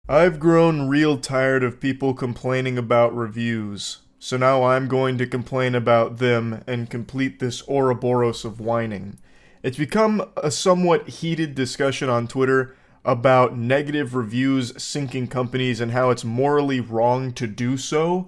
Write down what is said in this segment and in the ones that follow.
I've grown real tired of people complaining about reviews, so now I'm going to complain about them and complete this Ouroboros of whining. It's become a somewhat heated discussion on Twitter about negative reviews sinking companies and how it's morally wrong to do so,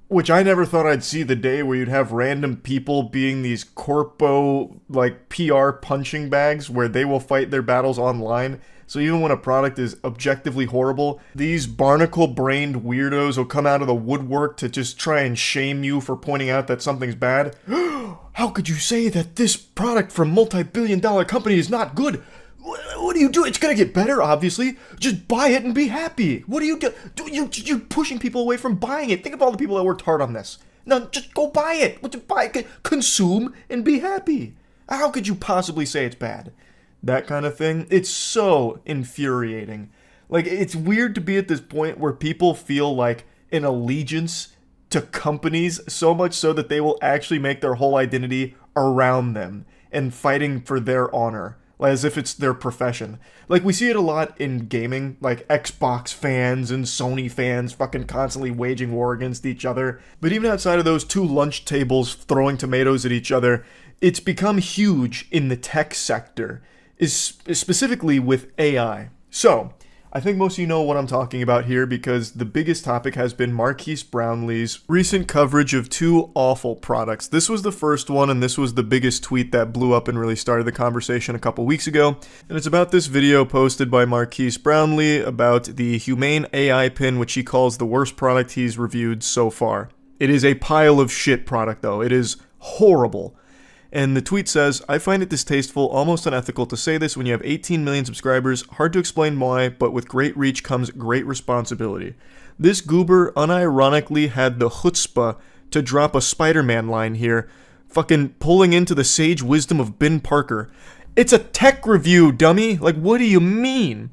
which I never thought I'd see the day where you'd have random people being these corpo, like, PR punching bags where they will fight their battles online. So even when a product is objectively horrible, these barnacle-brained weirdos will come out of the woodwork to just try and shame you for pointing out that something's bad. How could you say that this product from multi-billion-dollar company is not good? What do you do? It's gonna get better, obviously. Just buy it and be happy. What do you do? You're pushing people away from buying it. Think of all the people that worked hard on this. No, just go buy it. What to buy? Consume and be happy. How could you possibly say it's bad? That kind of thing. It's so infuriating. Like, it's weird to be at this point where people feel like an allegiance to companies so much so that they will actually make their whole identity around them and fighting for their honor, as if it's their profession. Like, we see it a lot in gaming, like Xbox fans and Sony fans fucking constantly waging war against each other. But even outside of those two lunch tables throwing tomatoes at each other, it's become huge in the tech sector, is specifically with AI. So, I think most of you know what I'm talking about here because the biggest topic has been Marquise Brownlee's recent coverage of two awful products. This was the first one, and this was the biggest tweet that blew up and really started the conversation a couple weeks ago. And it's about this video posted by Marquise Brownlee about the Humane AI pin, which he calls the worst product he's reviewed so far. It is a pile of shit product, though. It is horrible. And the tweet says, I find it distasteful, almost unethical to say this when you have 18 million subscribers. Hard to explain why, but with great reach comes great responsibility. This goober unironically had the chutzpah to drop a Spider-Man line here, fucking pulling into the sage wisdom of Ben Parker. It's a tech review, dummy! Like, what do you mean?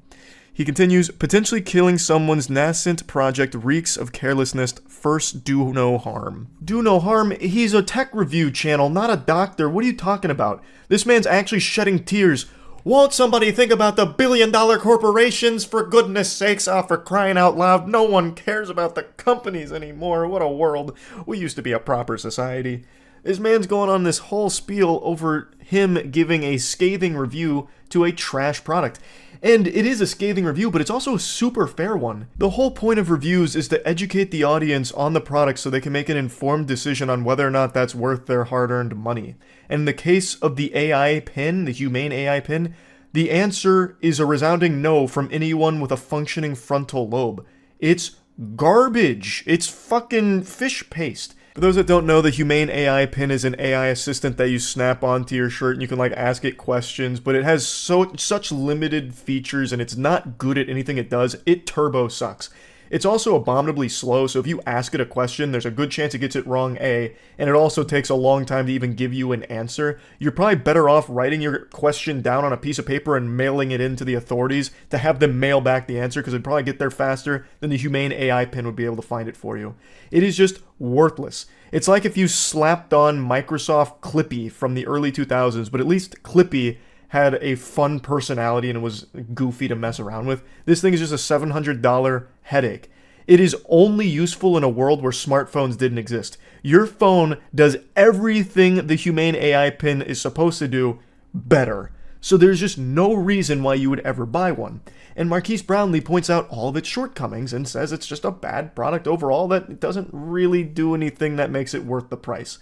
He continues, potentially killing someone's nascent project reeks of carelessness. First, do no harm. Do no harm? He's a tech review channel, not a doctor. What are you talking about? This man's actually shedding tears. Won't somebody think about the billion-dollar corporations? For goodness sakes, for crying out loud. No one cares about the companies anymore. What a world. We used to be a proper society. This man's going on this whole spiel over him giving a scathing review to a trash product. And it is a scathing review, but it's also a super fair one. The whole point of reviews is to educate the audience on the product so they can make an informed decision on whether or not that's worth their hard-earned money. And in the case of the AI pin, the Humane AI pin, the answer is a resounding no from anyone with a functioning frontal lobe. It's garbage. It's fucking fish paste. For those that don't know, the Humane AI pin is an AI assistant that you snap onto your shirt and you can like ask it questions, but it has such limited features and it's not good at anything it does. It turbo sucks. It's also abominably slow, so if you ask it a question, there's a good chance it gets it wrong, A, and it also takes a long time to even give you an answer. You're probably better off writing your question down on a piece of paper and mailing it in to the authorities to have them mail back the answer, because it'd probably get there faster than the Humane AI pin would be able to find it for you. It is just worthless. It's like if you slapped on Microsoft Clippy from the early 2000s, but at least Clippy had a fun personality and it was goofy to mess around with. This thing is just a $700 headache. It is only useful in a world where smartphones didn't exist. Your phone does everything the Humane AI pin is supposed to do better. So there's just no reason why you would ever buy one. And Marquise Brownlee points out all of its shortcomings and says it's just a bad product overall that doesn't really do anything that makes it worth the price.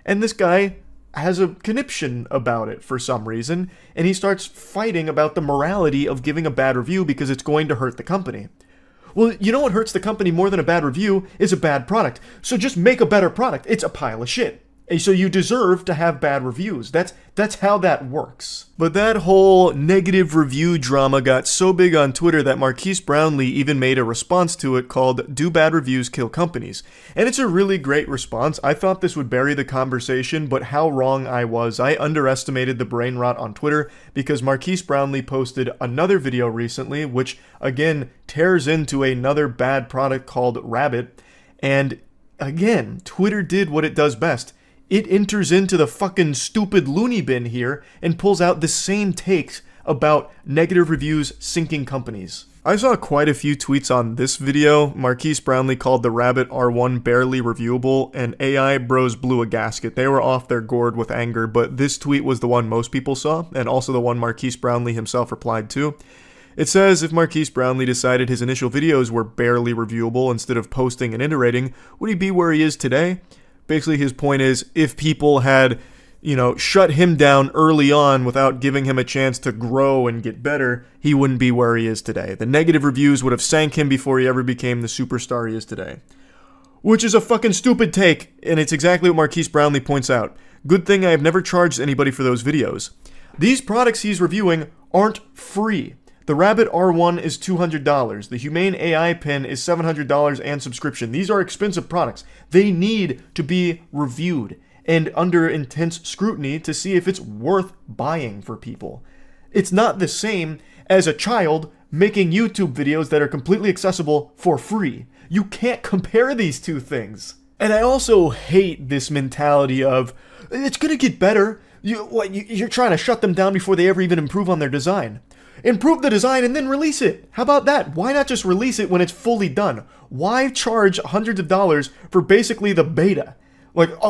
And this guy has a conniption about it for some reason, and he starts fighting about the morality of giving a bad review because it's going to hurt the company. Well, you know what hurts the company more than a bad review is a bad product. So just make a better product. It's a pile of shit. And so you deserve to have bad reviews. That's how that works. But that whole negative review drama got so big on Twitter that Marquise Brownlee even made a response to it called "Do Bad Reviews Kill Companies?" And it's a really great response. I thought this would bury the conversation, but how wrong I was. I underestimated the brain rot on Twitter because Marquise Brownlee posted another video recently, which again tears into another bad product called Rabbit. And again, Twitter did what it does best. It enters into the fucking stupid loony bin here and pulls out the same takes about negative reviews sinking companies. I saw quite a few tweets on this video. Marquise Brownlee called the Rabbit R1 barely reviewable, and AI bros blew a gasket. They were off their gourd with anger, but this tweet was the one most people saw, and also the one Marquise Brownlee himself replied to. It says, if Marquise Brownlee decided his initial videos were barely reviewable instead of posting and iterating, would he be where he is today? Basically, his point is, if people had, shut him down early on without giving him a chance to grow and get better, he wouldn't be where he is today. The negative reviews would have sank him before he ever became the superstar he is today. Which is a fucking stupid take, and it's exactly what Marquise Brownlee points out. Good thing I have never charged anybody for those videos. These products he's reviewing aren't free. The Rabbit R1 is $200. The Humane AI pen is $700 and subscription. These are expensive products. They need to be reviewed and under intense scrutiny to see if it's worth buying for people. It's not the same as a child making YouTube videos that are completely accessible for free. You can't compare these two things. And I also hate this mentality of, it's gonna get better. You're trying to shut them down before they ever even improve on their design. Improve the design and then release it. How about that? Why not just release it when it's fully done? Why charge hundreds of dollars for basically the beta?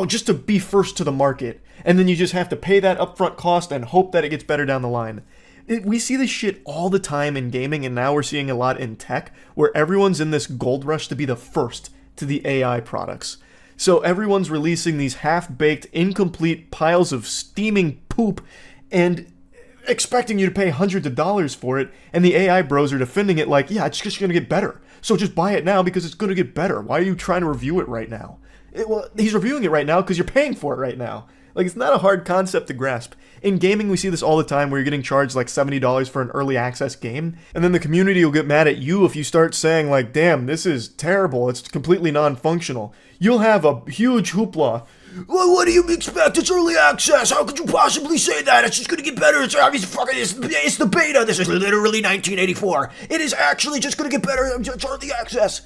Just to be first to the market. And then you just have to pay that upfront cost and hope that it gets better down the line. We see this shit all the time in gaming, and now we're seeing a lot in tech, where everyone's in this gold rush to be the first to the AI products. So everyone's releasing these half-baked, incomplete piles of steaming poop and expecting you to pay hundreds of dollars for it, and the AI bros are defending it like, yeah, it's just gonna get better. So just buy it now because it's gonna get better. Why are you trying to review it right now? He's reviewing it right now because you're paying for it right now. It's not a hard concept to grasp. In gaming, we see this all the time where you're getting charged like $70 for an early access game, and then the community will get mad at you if you start saying damn, this is terrible, it's completely non-functional. You'll have a huge hoopla. Well, what do you expect? It's early access. How could you possibly say that? It's just gonna get better. It's the beta. This is literally 1984. It is actually just gonna get better. It's early access.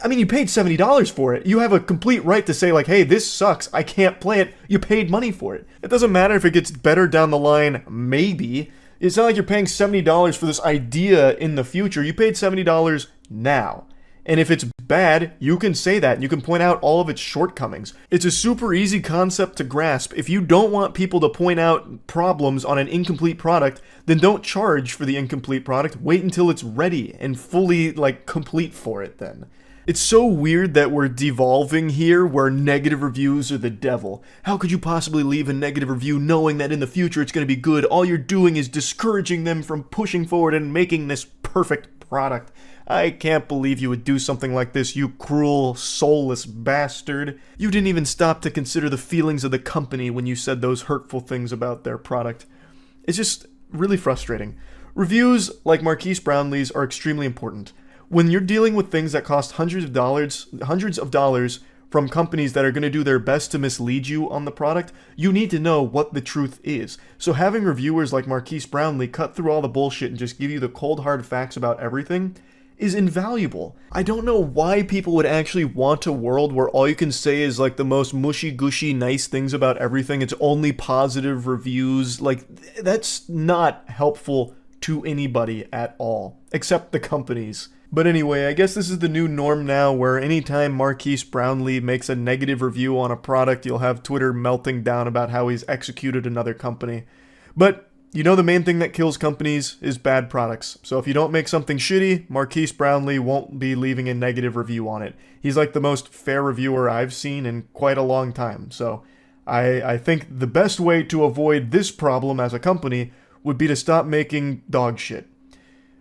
I mean, you paid $70 for it. You have a complete right to say hey, this sucks. I can't play it. You paid money for it. It doesn't matter if it gets better down the line, maybe. It's not like you're paying $70 for this idea in the future. You paid $70 now. And if it's bad, you can say that, and you can point out all of its shortcomings. It's a super easy concept to grasp. If you don't want people to point out problems on an incomplete product, then don't charge for the incomplete product. Wait until it's ready and fully, complete for it then. It's so weird that we're devolving here where negative reviews are the devil. How could you possibly leave a negative review knowing that in the future it's going to be good? All you're doing is discouraging them from pushing forward and making this perfect product. I can't believe you would do something like this, you cruel, soulless bastard. You didn't even stop to consider the feelings of the company when you said those hurtful things about their product. It's just really frustrating. Reviews like Marquise Brownlee's are extremely important. When you're dealing with things that cost hundreds of dollars from companies that are going to do their best to mislead you on the product, you need to know what the truth is. So having reviewers like Marquise Brownlee cut through all the bullshit and just give you the cold hard facts about everything is invaluable. I don't know why people would actually want a world where all you can say is the most mushy-gushy nice things about everything. It's only positive reviews. That's not helpful to anybody at all, except the companies. But anyway, I guess this is the new norm now, where anytime Marquise Brownlee makes a negative review on a product, you'll have Twitter melting down about how he's executed another company. But the main thing that kills companies is bad products. So if you don't make something shitty, Marquise Brownlee won't be leaving a negative review on it. He's the most fair reviewer I've seen in quite a long time. So I think the best way to avoid this problem as a company would be to stop making dog shit.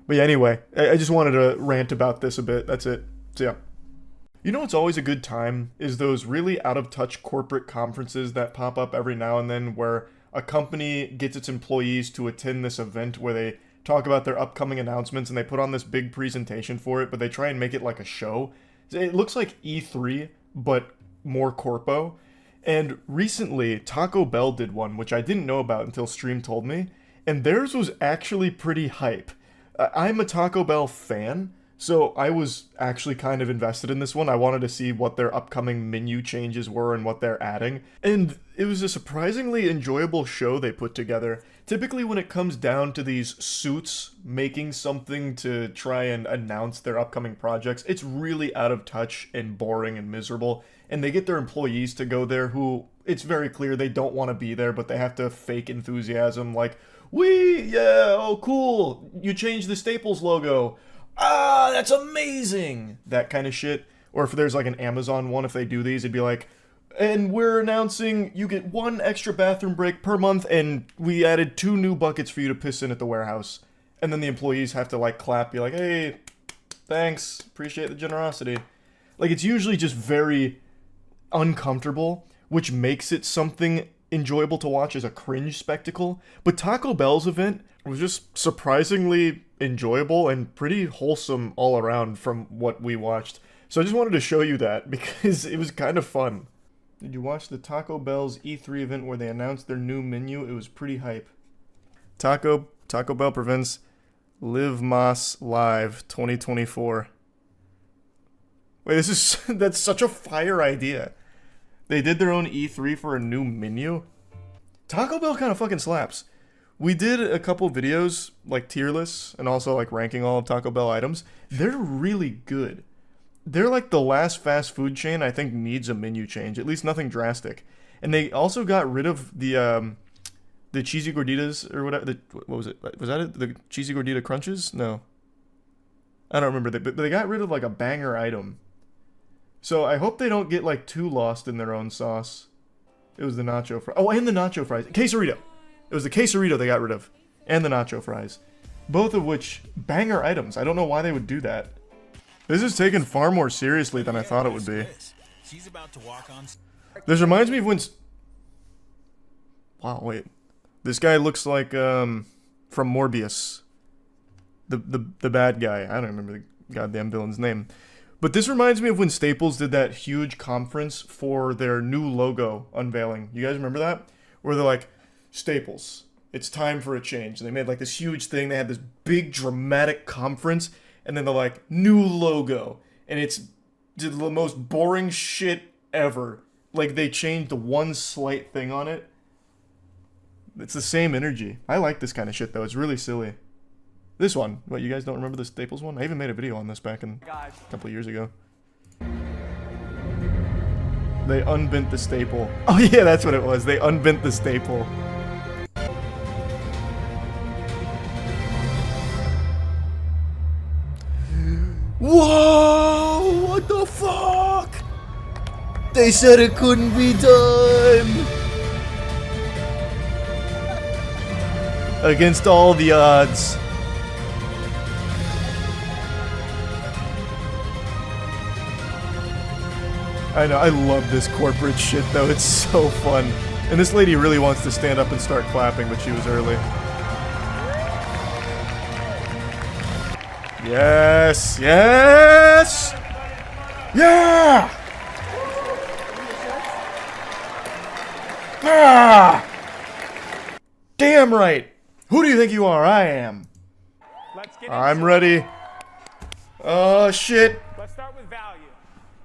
But yeah, anyway, I just wanted to rant about this a bit. That's it. So yeah. What's always a good time is those really out-of-touch corporate conferences that pop up every now and then where a company gets its employees to attend this event where they talk about their upcoming announcements and they put on this big presentation for it, but they try and make it like a show. It looks like E3, but more corpo. And recently, Taco Bell did one, which I didn't know about until Stream told me, and theirs was actually pretty hype. I'm a Taco Bell fan, So I was actually kind of invested in this one. I wanted to see what their upcoming menu changes were and what they're adding. And it was a surprisingly enjoyable show they put together. Typically when it comes down to these suits making something to try and announce their upcoming projects, it's really out of touch and boring and miserable. And they get their employees to go there who, it's very clear they don't want to be there, but they have to fake enthusiasm like, yeah, oh cool, you changed the Staples logo. Ah, that's amazing! That kind of shit. Or if there's like an Amazon one, if they do these, it'd be like, and we're announcing you get 1 extra bathroom break per month, and we added 2 new buckets for you to piss in at the warehouse. And then the employees have to like clap, be like, hey, thanks, appreciate the generosity. Like, it's usually just very uncomfortable, which makes it something enjoyable to watch as a cringe spectacle. But Taco Bell's event was just surprisingly enjoyable and pretty wholesome all around from what we watched. So I just wanted to show you that because it was kind of fun. Did you watch the Taco Bell's E3 event where they announced their new menu? It was pretty hype. Taco Bell prevents Live Mas Live 2024. Wait, that's such a fire idea. They did their own E3 for a new menu? Taco Bell kind of fucking slaps. We did a couple videos, like tier lists, and also like ranking all of Taco Bell items. They're really good. They're like the last fast food chain I think needs a menu change, at least nothing drastic. And they also got rid of the cheesy gorditas or whatever. What was it? Was that it? The cheesy gordita crunches? No. I don't remember. But they got rid of like a banger item. So I hope they don't get like too lost in their own sauce. It was the nacho fries. Oh, and the nacho fries. Quesarito. It was the quesarito they got rid of. And the nacho fries. Both of which, banger items. I don't know why they would do that. This is taken far more seriously than I thought it would be. This reminds me of when... Wow, wait. This guy looks like, from Morbius. The bad guy. I don't remember the goddamn villain's name. But this reminds me of when Staples did that huge conference for their new logo unveiling. You guys remember that? Where they're like, Staples, it's time for a change. And they made like this huge thing. They had this big dramatic conference. And then they're like, new logo. And it's the most boring shit ever. Like they changed one slight thing on it. It's the same energy. I like this kind of shit though. It's really silly. This one. What, you guys don't remember the Staples one? I even made a video on this back in a couple of years ago. They unbent the staple. Oh yeah, that's what it was. They unbent the staple. Whoa! What the fuck? They said it couldn't be done! Against all the odds. I know, I love this corporate shit though, it's so fun. And this lady really wants to stand up and start clapping, but she was early. Yes! Yes! Yeah! Ah! Damn right! Who do you think you are? I am. I'm ready. Oh shit. Let's start with value.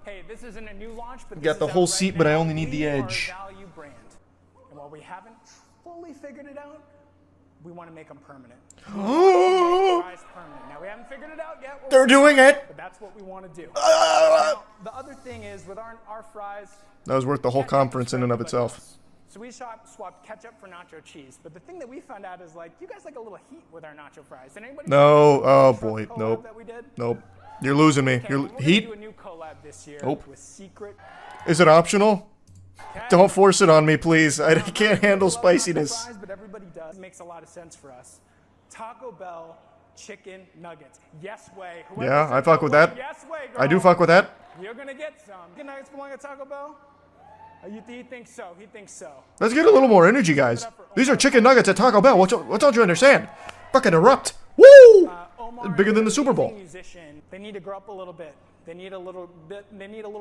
Hey, this isn't a new launch, but Got the whole seat, but I only need the edge. Value brand. And while we haven't fully figured it out, we want to make them permanent. Oh! Permanent. Now we haven't figured it out yet. They're doing it. But that's what we want to do. Now, the other thing is with our fries. That was worth the whole conference in and of itself. So we swapped ketchup for nacho cheese. But the thing that we found out is like you guys like a little heat with our nacho fries. Did anybody? No. Oh boy. Nope. Nope. You're losing me. You're heat. Do a new collab this year Nope. with Secret. Is it optional? Don't force it on me, please. I can't handle spiciness. Fries, but everybody does. It makes a lot of sense for us. Taco Bell chicken nuggets. Yes way. Whoever Yeah, I fuck with that. Yes way, girl. I do fuck with that. You're gonna get some. Chicken nuggets belong at Taco Bell? He thinks so. He thinks so. Let's get a little more energy, guys. These are chicken nuggets at Taco Bell. What don't you understand? Fucking erupt. Woo! Bigger than the Super Bowl. Musician. They need to grow up a little bit. They need a little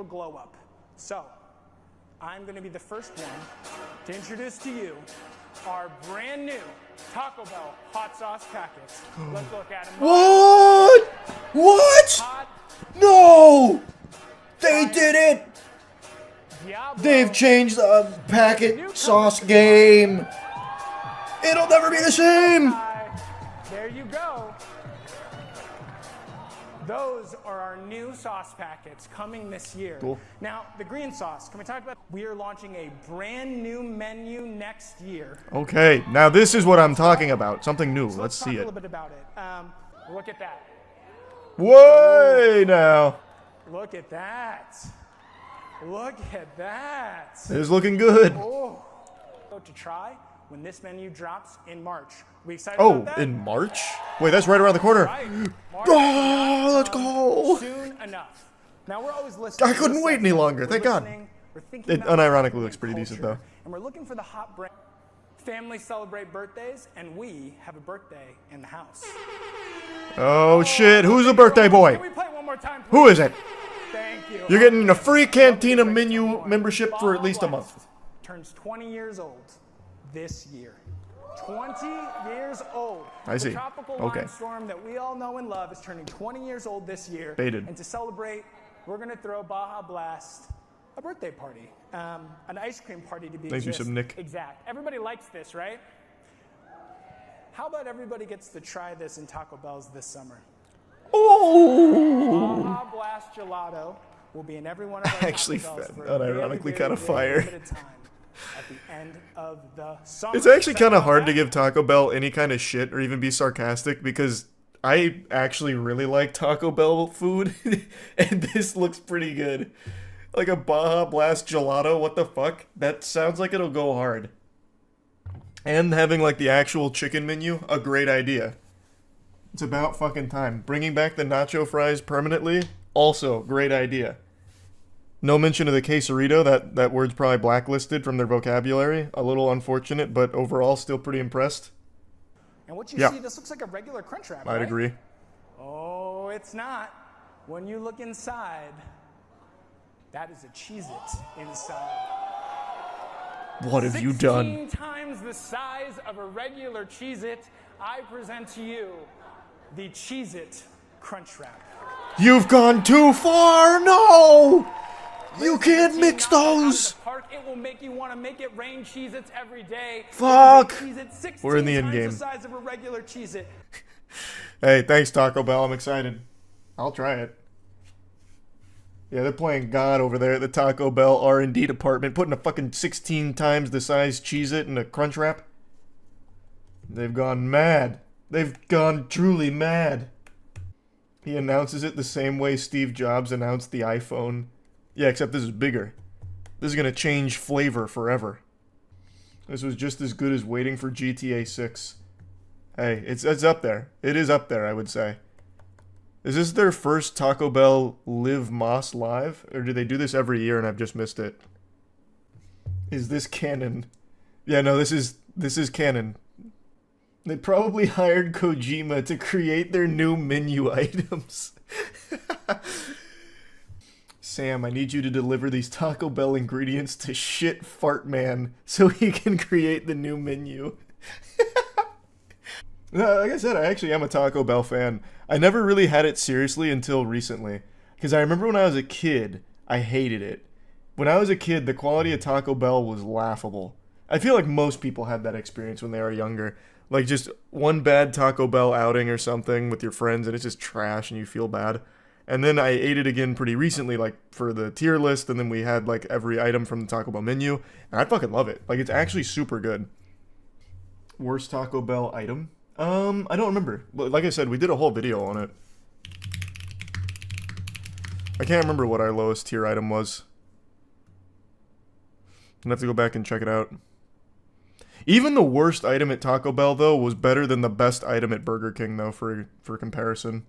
glow up. So, I'm going to be the first one to introduce to you our brand new Taco Bell hot sauce packets. Let's look at them. What? What? Hot No! They did it! Diablo. They've changed the packet sauce game. It'll never be the same. There you go. Those are our new sauce packets coming this year. Cool. Now, the green sauce, can we talk about? We are launching a brand new menu next year. Okay, now this is what I'm talking about. Something new. Let's see Talk a it. little bit about it. Look at that. Way now. Look at that. Look at that. It's looking good. Oh. To try when this menu drops in March. We excited Oh, about that? in March? Wait, that's right around the corner. Right. March Oh, let's go. soon enough. Now we're always listening. I couldn't wait any longer. Thank God. We're thinking It about unironically food looks pretty and decent, culture, though. And we're looking for the hot brand. Families celebrate birthdays, and we have a birthday in the house. Oh shit, who's the birthday boy? Can we play one more time, please? Who is it? Thank you. You're getting a free Cantina menu membership for at least a month. Turns 20 years old this year. 20 years old. I see. The tropical Okay. lime storm that we all know and love is turning 20 years old this year. Baited. And to celebrate, we're going to throw Baja Blast a birthday party. An ice cream party to be Thanks you exact. some, Nick. Exact. Everybody likes this, right? How about everybody gets to try this in Taco Bell's this summer? Oh! Baja Blast Gelato will be in every one of our Actually, Taco Bells for a unironically very, kinda very fire. limited time at the end of the summer. It's actually kind of Excited hard about to that? give Taco Bell any kind of shit or even be sarcastic because I actually really like Taco Bell food, and this looks pretty good. Like a Baja Blast gelato, what the fuck? That sounds like it'll go hard. And having like the actual chicken menu, a great idea. It's about fucking time. Bringing back the nacho fries permanently, also great idea. No mention of the quesarito, that word's probably blacklisted from their vocabulary. A little unfortunate, but overall still pretty impressed. And what you Yeah. see, this looks like a regular Crunch Wrap, I'd right? agree. Oh, it's not. When you look inside, that is a Cheez-It inside. What have you done? 16 times the size of a regular Cheez-It, I present to you the Cheez-It Crunch Wrap. You've gone too far! No! You can't mix those! Park, it will make you want to make it rain Cheez-Its every day. Fuck! Cheez-It 16 We're in the end times game. the size of a regular Cheez-It. Hey, thanks Taco Bell, I'm excited. I'll try it. Yeah, they're playing God over there at the Taco Bell R&D department, putting a fucking 16 times the size Cheez-It in a Crunch Wrap. They've gone mad. They've gone truly mad. He announces it the same way Steve Jobs announced the iPhone. Yeah, except this is bigger. This is gonna change flavor forever. This was just as good as waiting for GTA 6. Hey, it's up there. It is up there, I would say. Is this their first Taco Bell Live Moss Live? Or do they do this every year and I've just missed it? Is this canon? Yeah, no, this is canon. They probably hired Kojima to create their new menu items. Sam, I need you to deliver these Taco Bell ingredients to Shit Fart Man so he can create the new menu. No, like I said, I actually am a Taco Bell fan. I never really had it seriously until recently. Because I remember when I was a kid, I hated it. When I was a kid, the quality of Taco Bell was laughable. I feel like most people had that experience when they were younger. Like just one bad Taco Bell outing or something with your friends and it's just trash and you feel bad. And then I ate it again pretty recently, like for the tier list, and then we had like every item from the Taco Bell menu. And I fucking love it. Like it's actually super good. Worst Taco Bell item? I don't remember. Like I said, we did a whole video on it. I can't remember what our lowest tier item was. I'd have to go back and check it out. Even the worst item at Taco Bell, though, was better than the best item at Burger King, though, for comparison.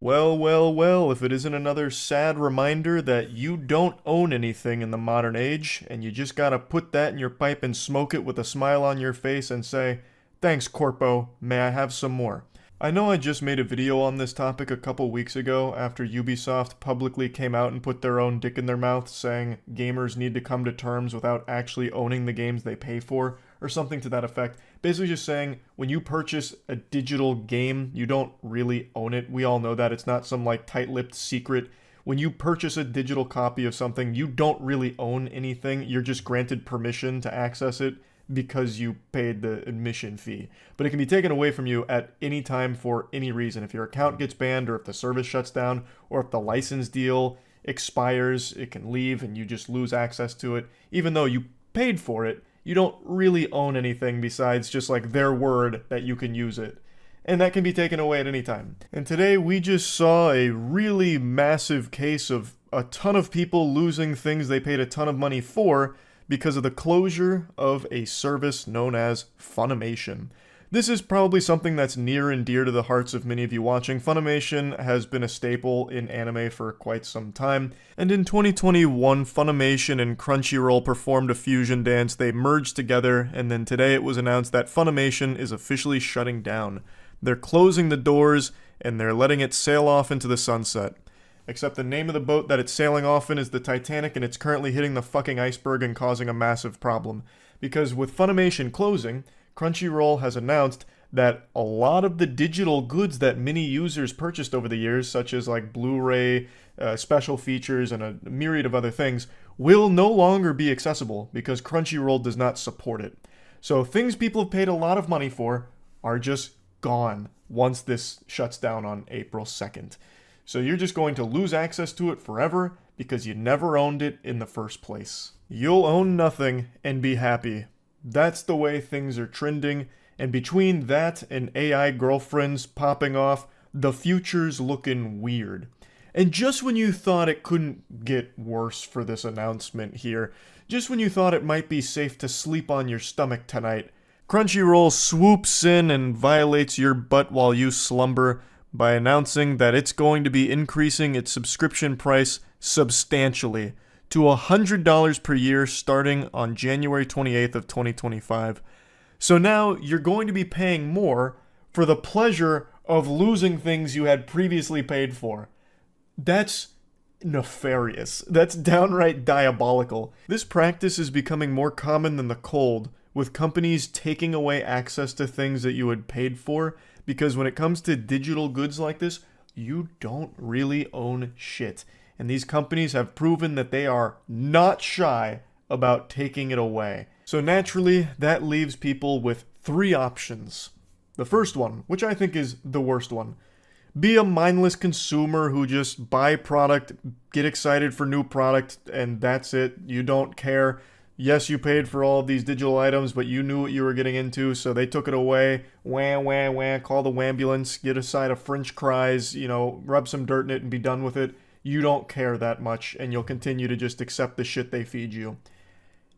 Well, well, well, if it isn't another sad reminder that you don't own anything in the modern age, and you just gotta put that in your pipe and smoke it with a smile on your face and say, "Thanks, Corpo, may I have some more?" I know I just made a video on this topic a couple weeks ago after Ubisoft publicly came out and put their own dick in their mouth saying gamers need to come to terms without actually owning the games they pay for, or something to that effect. Basically just saying when you purchase a digital game, you don't really own it. We all know that. It's not some like tight-lipped secret. When you purchase a digital copy of something, you don't really own anything. You're just granted permission to access it because you paid the admission fee. But it can be taken away from you at any time for any reason. If your account gets banned, or if the service shuts down, or if the license deal expires, it can leave and you just lose access to it. Even though you paid for it, you don't really own anything besides just like their word that you can use it. And that can be taken away at any time. And today we just saw a really massive case of a ton of people losing things they paid a ton of money for because of the closure of a service known as Funimation. This is probably something that's near and dear to the hearts of many of you watching. Funimation has been a staple in anime for quite some time, and in 2021, Funimation and Crunchyroll performed a fusion dance. They merged together, and then today it was announced that Funimation is officially shutting down. They're closing the doors, and they're letting it sail off into the sunset. Except the name of the boat that it's sailing off in is the Titanic, and it's currently hitting the fucking iceberg and causing a massive problem. Because with Funimation closing, Crunchyroll has announced that a lot of the digital goods that many users purchased over the years, such as like Blu-ray, special features, and a myriad of other things, will no longer be accessible because Crunchyroll does not support it. So things people have paid a lot of money for are just gone once this shuts down on April 2nd. So you're just going to lose access to it forever because you never owned it in the first place. You'll own nothing and be happy. That's the way things are trending, and between that and AI girlfriends popping off, the future's looking weird. And just when you thought it couldn't get worse for this announcement here, just when you thought it might be safe to sleep on your stomach tonight, Crunchyroll swoops in and violates your butt while you slumber by announcing that it's going to be increasing its subscription price substantially to $100 per year starting on January 28th of 2025. So now you're going to be paying more for the pleasure of losing things you had previously paid for. That's nefarious. That's downright diabolical. This practice is becoming more common than the cold, with companies taking away access to things that you had paid for, because when it comes to digital goods like this, you don't really own shit. And these companies have proven that they are not shy about taking it away. So naturally, that leaves people with three options. The first one, which I think is the worst one, be a mindless consumer who just buy product, get excited for new product, and that's it. You don't care. Yes, you paid for all of these digital items, but you knew what you were getting into, so they took it away. Wah, wah, wah, call the wambulance, get a side of French fries, rub some dirt in it and be done with it. You don't care that much, and you'll continue to just accept the shit they feed you.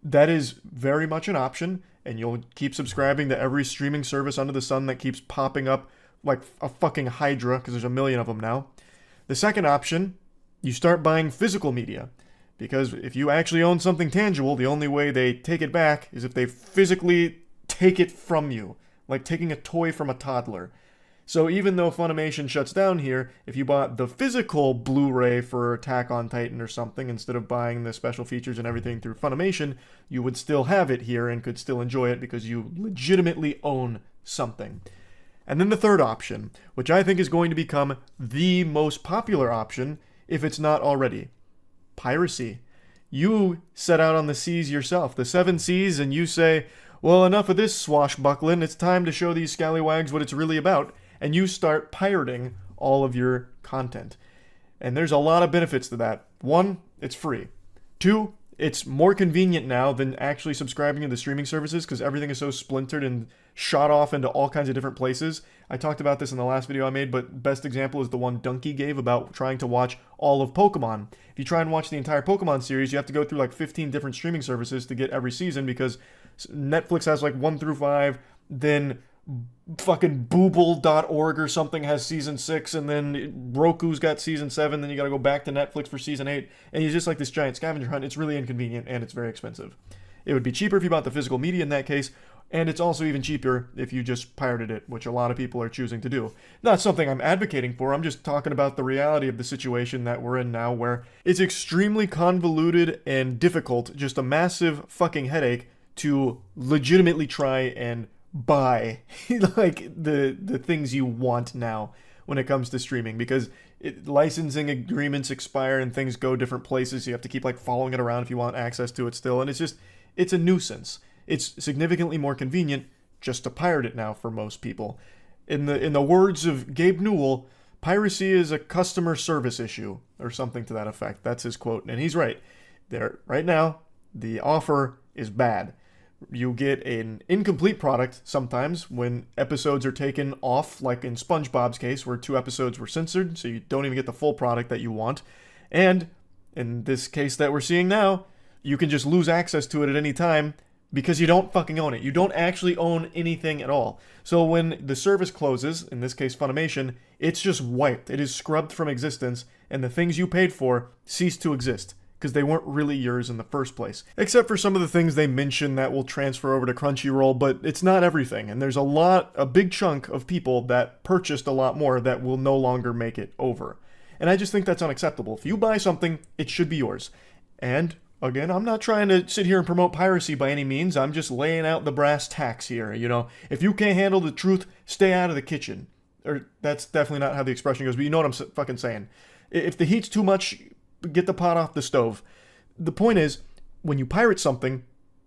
That is very much an option, and you'll keep subscribing to every streaming service under the sun that keeps popping up like a fucking hydra, because there's a million of them now. The second option, you start buying physical media. Because if you actually own something tangible, the only way they take it back is if they physically take it from you. Like taking a toy from a toddler. So even though Funimation shuts down here, if you bought the physical Blu-ray for Attack on Titan or something, instead of buying the special features and everything through Funimation, you would still have it here and could still enjoy it because you legitimately own something. And then the third option, which I think is going to become the most popular option, if it's not already. Piracy. You set out on the seas yourself, the 7 seas, and you say, well, enough of this swashbuckling, it's time to show these scallywags what it's really about, and you start pirating all of your content. And there's a lot of benefits to that. 1, it's free. 2, it's more convenient now than actually subscribing to the streaming services because everything is so splintered and shot off into all kinds of different places. I talked about this in the last video I made, but best example is the one Donkey gave about trying to watch all of Pokemon. If you try and watch the entire Pokemon series, you have to go through like 15 different streaming services to get every season because Netflix has like 1 through 5, then fucking Booble.org or something has season 6, and then Roku's got season 7, then you gotta go back to Netflix for season 8, and you just like this giant scavenger hunt. It's really inconvenient and it's very expensive. It would be cheaper if you bought the physical media in that case, and it's also even cheaper if you just pirated it, which a lot of people are choosing to do. Not something I'm advocating for, I'm just talking about the reality of the situation that we're in now, where it's extremely convoluted and difficult, just a massive fucking headache to legitimately try and buy like the things you want now when it comes to streaming, because licensing agreements expire and things go different places. You have to keep like following it around if you want access to it still, and it's a nuisance. It's significantly more convenient just to pirate it now for most people. In the words of Gabe Newell, piracy is a customer service issue, or something to that effect. That's his quote, and he's right. There, right now, the offer is bad. You get an incomplete product sometimes when episodes are taken off, like in SpongeBob's case, where 2 episodes were censored, so you don't even get the full product that you want. And in this case that we're seeing now, you can just lose access to it at any time because you don't fucking own it. You don't actually own anything at all. So when the service closes, in this case Funimation, it's just wiped. It is scrubbed from existence, and the things you paid for cease to exist, because they weren't really yours in the first place. Except for some of the things they mention that will transfer over to Crunchyroll, but it's not everything, and there's a big chunk of people that purchased a lot more that will no longer make it over. And I just think that's unacceptable. If you buy something, it should be yours. And again, I'm not trying to sit here and promote piracy by any means. I'm just laying out the brass tacks here. You know, if you can't handle the truth, stay out of the kitchen. Or that's definitely not how the expression goes, but you know what I'm fucking saying. If the heat's too much, get the pot off the stove. The point is, when you pirate something,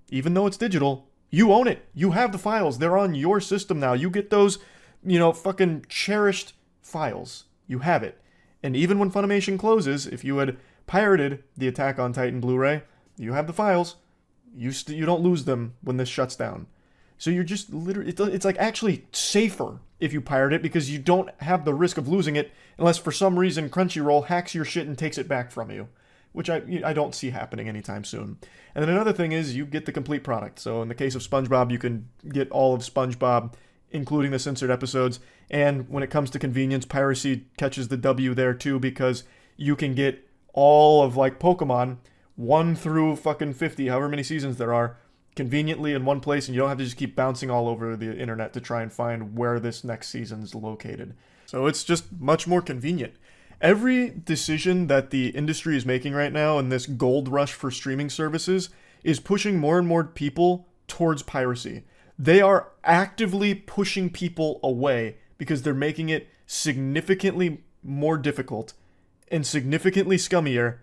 even though it's digital, you own it. You have the files. They're on your system now. You get those, fucking cherished files. You have it. And even when Funimation closes, if you had pirated the Attack on Titan Blu-ray, you have the files. You don't lose them when this shuts down. So you're just literally, it's like actually safer if you pirate it, because you don't have the risk of losing it unless for some reason Crunchyroll hacks your shit and takes it back from you, which I don't see happening anytime soon. And then another thing is you get the complete product. So in the case of SpongeBob, you can get all of SpongeBob, including the censored episodes. And when it comes to convenience, piracy catches the W there too, because you can get all of like Pokemon 1 through fucking 50, however many seasons there are, conveniently in one place, and you don't have to just keep bouncing all over the internet to try and find where this next season's located. So it's just much more convenient. Every decision that the industry is making right now in this gold rush for streaming services is pushing more and more people towards piracy. They are actively pushing people away because they're making it significantly more difficult and significantly scummier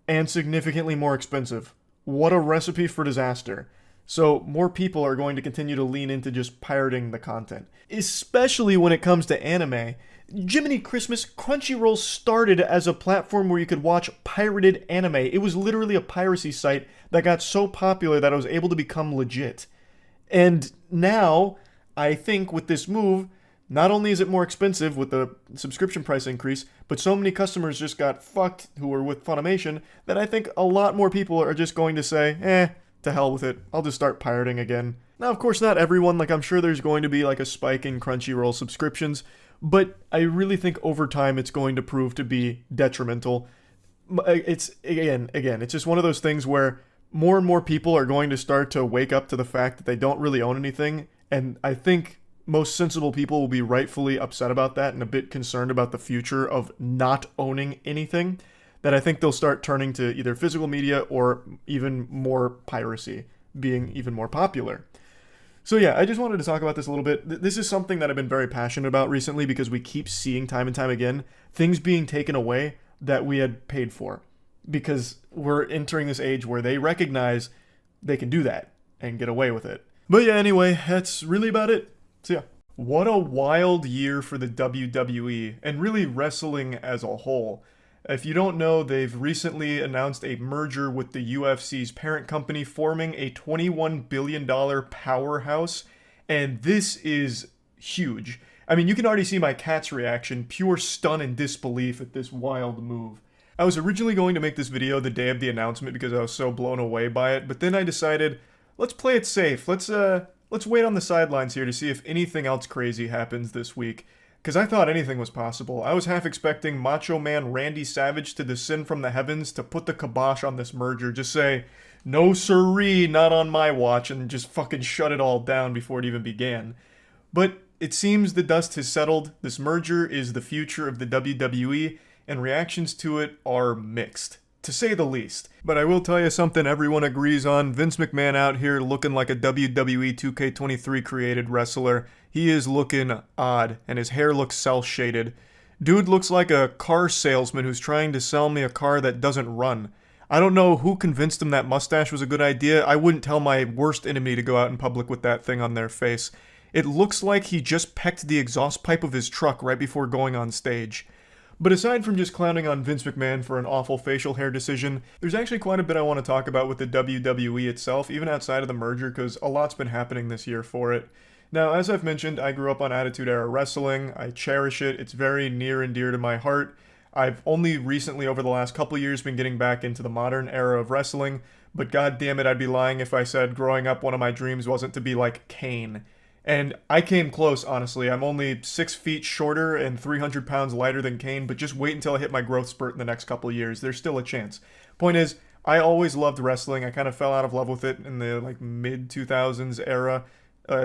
and significantly more expensive. What a recipe for disaster. So more people are going to continue to lean into just pirating the content, especially when it comes to anime. Jiminy Christmas, Crunchyroll started as a platform where you could watch pirated anime. It was literally a piracy site that got so popular that it was able to become legit. And now, I think with this move, not only is it more expensive with the subscription price increase, but so many customers just got fucked who were with Funimation that I think a lot more people are just going to say, to hell with it, I'll just start pirating again. Now, of course, not everyone, like I'm sure there's going to be like a spike in Crunchyroll subscriptions, but I really think over time it's going to prove to be detrimental. It's, it's just one of those things where more and more people are going to start to wake up to the fact that they don't really own anything, and I think most sensible people will be rightfully upset about that and a bit concerned about the future of not owning anything, that I think they'll start turning to either physical media or even more piracy being even more popular. So yeah, I just wanted to talk about this a little bit. This is something that I've been very passionate about recently because we keep seeing time and time again things being taken away that we had paid for, because we're entering this age where they recognize they can do that and get away with it. But yeah, anyway, that's really about it. So yeah. What a wild year for the WWE and really wrestling as a whole. If you don't know, they've recently announced a merger with the UFC's parent company, forming a $21 billion powerhouse, and this is huge. I mean, you can already see my cat's reaction, pure stun and disbelief at this wild move. I was originally going to make this video the day of the announcement because I was so blown away by it, but then I decided, let's play it safe. Let's wait on the sidelines here to see if anything else crazy happens this week. Because I thought anything was possible. I was half expecting Macho Man Randy Savage to descend from the heavens to put the kibosh on this merger. Just say, no siree, not on my watch, and just fucking shut it all down before it even began. But it seems the dust has settled. This merger is the future of the WWE, and reactions to it are mixed. to say the least. But I will tell you something everyone agrees on. Vince McMahon out here looking like a WWE 2K23 created wrestler. He is looking odd, and his hair looks cel-shaded. Dude looks like a car salesman who's trying to sell me a car that doesn't run. I don't know who convinced him that mustache was a good idea. I wouldn't tell my worst enemy to go out in public with that thing on their face. It looks like he just pecked the exhaust pipe of his truck right before going on stage. But aside from just clowning on Vince McMahon for an awful facial hair decision, there's actually quite a bit I want to talk about with the WWE itself, even outside of the merger, because a lot's been happening this year for it. Now, as I've mentioned, I grew up on Attitude Era Wrestling. I cherish it. It's very near and dear to my heart. I've only recently, over the last couple years, been getting back into the modern era of wrestling, but god damn it, I'd be lying if I said growing up one of my dreams wasn't to be like Kane. And I came close, honestly. I'm only 6 feet shorter and 300 pounds lighter than Kane, but just wait until I hit my growth spurt in the next couple years. There's still a chance. Point is, I always loved wrestling. I kind of fell out of love with it in the mid 2000s era,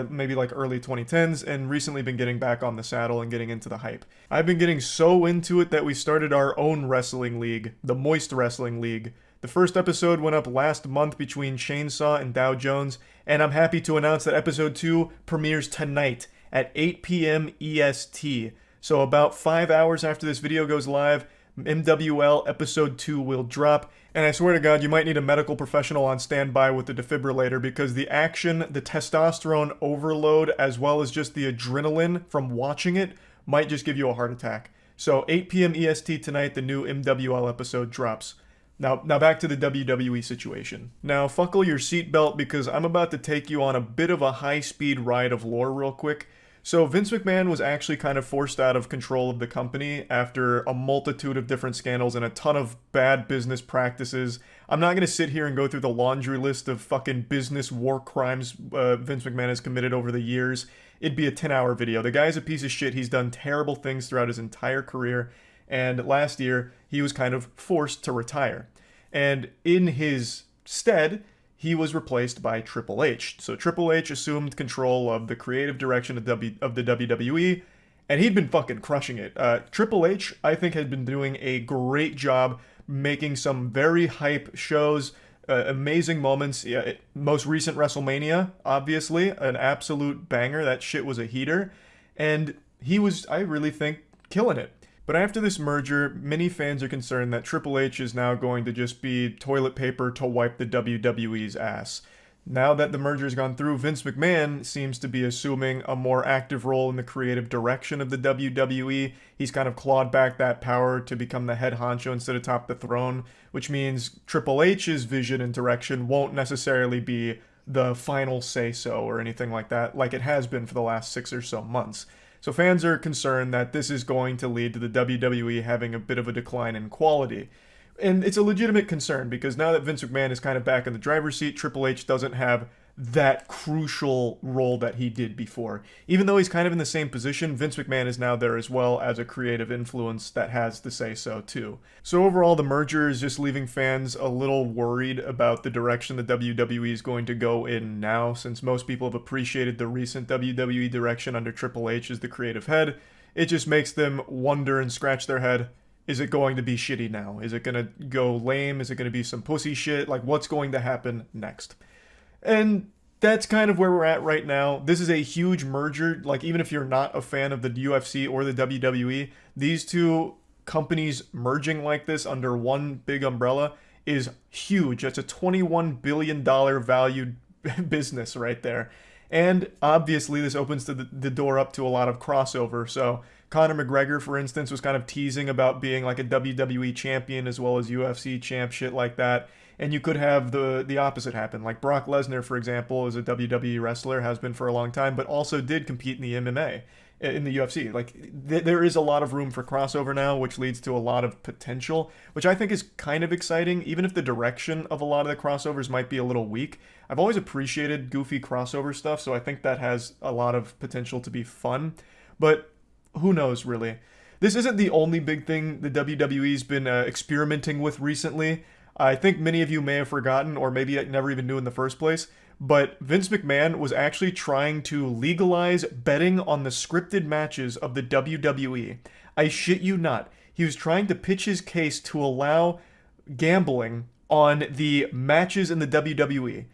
maybe early 2010s, and recently been getting back on the saddle and getting into the hype. I've been getting so into it that we started our own wrestling league, the Moist Wrestling League. The first episode went up last month between Chainsaw and Dow Jones, and I'm happy to announce that episode 2 premieres tonight at 8 p.m. EST. So about 5 hours after this video goes live, MWL episode 2 will drop, and I swear to God, you might need a medical professional on standby with the defibrillator because the action, the testosterone overload, as well as just the adrenaline from watching it might just give you a heart attack. So 8 p.m. EST tonight, the new MWL episode drops. Now back to the WWE situation. Now, buckle your seatbelt because I'm about to take you on a bit of a high-speed ride of lore real quick. So Vince McMahon was actually kind of forced out of control of the company after a multitude of different scandals and a ton of bad business practices. I'm not going to sit here and go through the laundry list of fucking business war crimes Vince McMahon has committed over the years. It'd be a 10-hour video. The guy's a piece of shit. He's done terrible things throughout his entire career. And last year, he was kind of forced to retire. And in his stead, he was replaced by Triple H. So Triple H assumed control of the creative direction of the WWE, and he'd been fucking crushing it. Triple H, I think, had been doing a great job making some very hype shows, amazing moments. Yeah, most recent WrestleMania, obviously, an absolute banger. That shit was a heater. And he was, I really think, killing it. But after this merger, many fans are concerned that Triple H is now going to just be toilet paper to wipe the WWE's ass. Now that the merger's gone through, Vince McMahon seems to be assuming a more active role in the creative direction of the WWE. He's kind of clawed back that power to become the head honcho instead of top the throne, which means Triple H's vision and direction won't necessarily be the final say-so or anything like that, like it has been for the last 6 or so months. So fans are concerned that this is going to lead to the WWE having a bit of a decline in quality. And it's a legitimate concern because now that Vince McMahon is kind of back in the driver's seat, Triple H doesn't have that crucial role that he did before. Even though he's kind of in the same position, Vince McMahon is now there as well as a creative influence that has the say-so too. So overall, the merger is just leaving fans a little worried about the direction the WWE is going to go in now, since most people have appreciated the recent WWE direction under Triple H as the creative head. It just makes them wonder and scratch their head. Is it going to be shitty now? Is it going to go lame? Is it going to be some pussy shit? Like, what's going to happen next? And that's kind of where we're at right now. This is a huge merger. Like, even if you're not a fan of the UFC or the WWE, these two companies merging like this under one big umbrella is huge. That's a $21 billion valued business right there. And obviously, this opens the door up to a lot of crossover. So Conor McGregor, for instance, was kind of teasing about being like a WWE champion as well as UFC champ, shit like that. And you could have the opposite happen. Like Brock Lesnar, for example, is a WWE wrestler, has been for a long time, but also did compete in the MMA, in the UFC. Like, there is a lot of room for crossover now, which leads to a lot of potential, which I think is kind of exciting, even if the direction of a lot of the crossovers might be a little weak. I've always appreciated goofy crossover stuff, so I think that has a lot of potential to be fun. But who knows, really? This isn't the only big thing the WWE's been experimenting with recently. I think many of you may have forgotten, or maybe never even knew in the first place, but Vince McMahon was actually trying to legalize betting on the scripted matches of the WWE. I shit you not. He was trying to pitch his case to allow gambling on the matches in the WWE.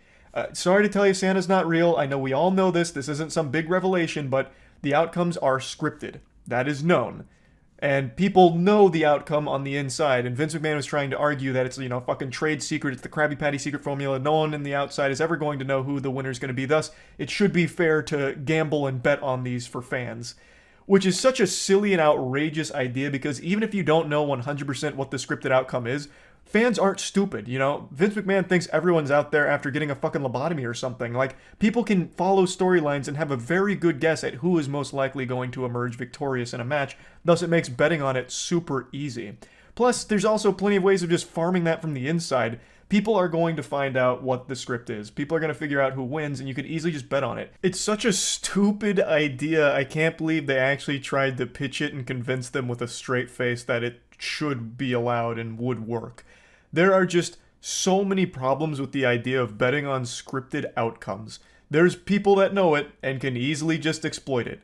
Sorry to tell you, Santa's not real. I know we all know this. This isn't some big revelation, but the outcomes are scripted. That is known. And people know the outcome on the inside. And Vince McMahon was trying to argue that it's, fucking trade secret. It's the Krabby Patty secret formula. No one in the outside is ever going to know who the winner is going to be. Thus, it should be fair to gamble and bet on these for fans. Which is such a silly and outrageous idea because even if you don't know 100% what the scripted outcome is, fans aren't stupid, Vince McMahon thinks everyone's out there after getting a fucking lobotomy or something. Like, people can follow storylines and have a very good guess at who is most likely going to emerge victorious in a match, thus it makes betting on it super easy. Plus, there's also plenty of ways of just farming that from the inside. People are going to find out what the script is. People are going to figure out who wins, and you could easily just bet on it. It's such a stupid idea. I can't believe they actually tried to pitch it and convince them with a straight face that it should be allowed and would work. There are just so many problems with the idea of betting on scripted outcomes. There's people that know it and can easily just exploit it.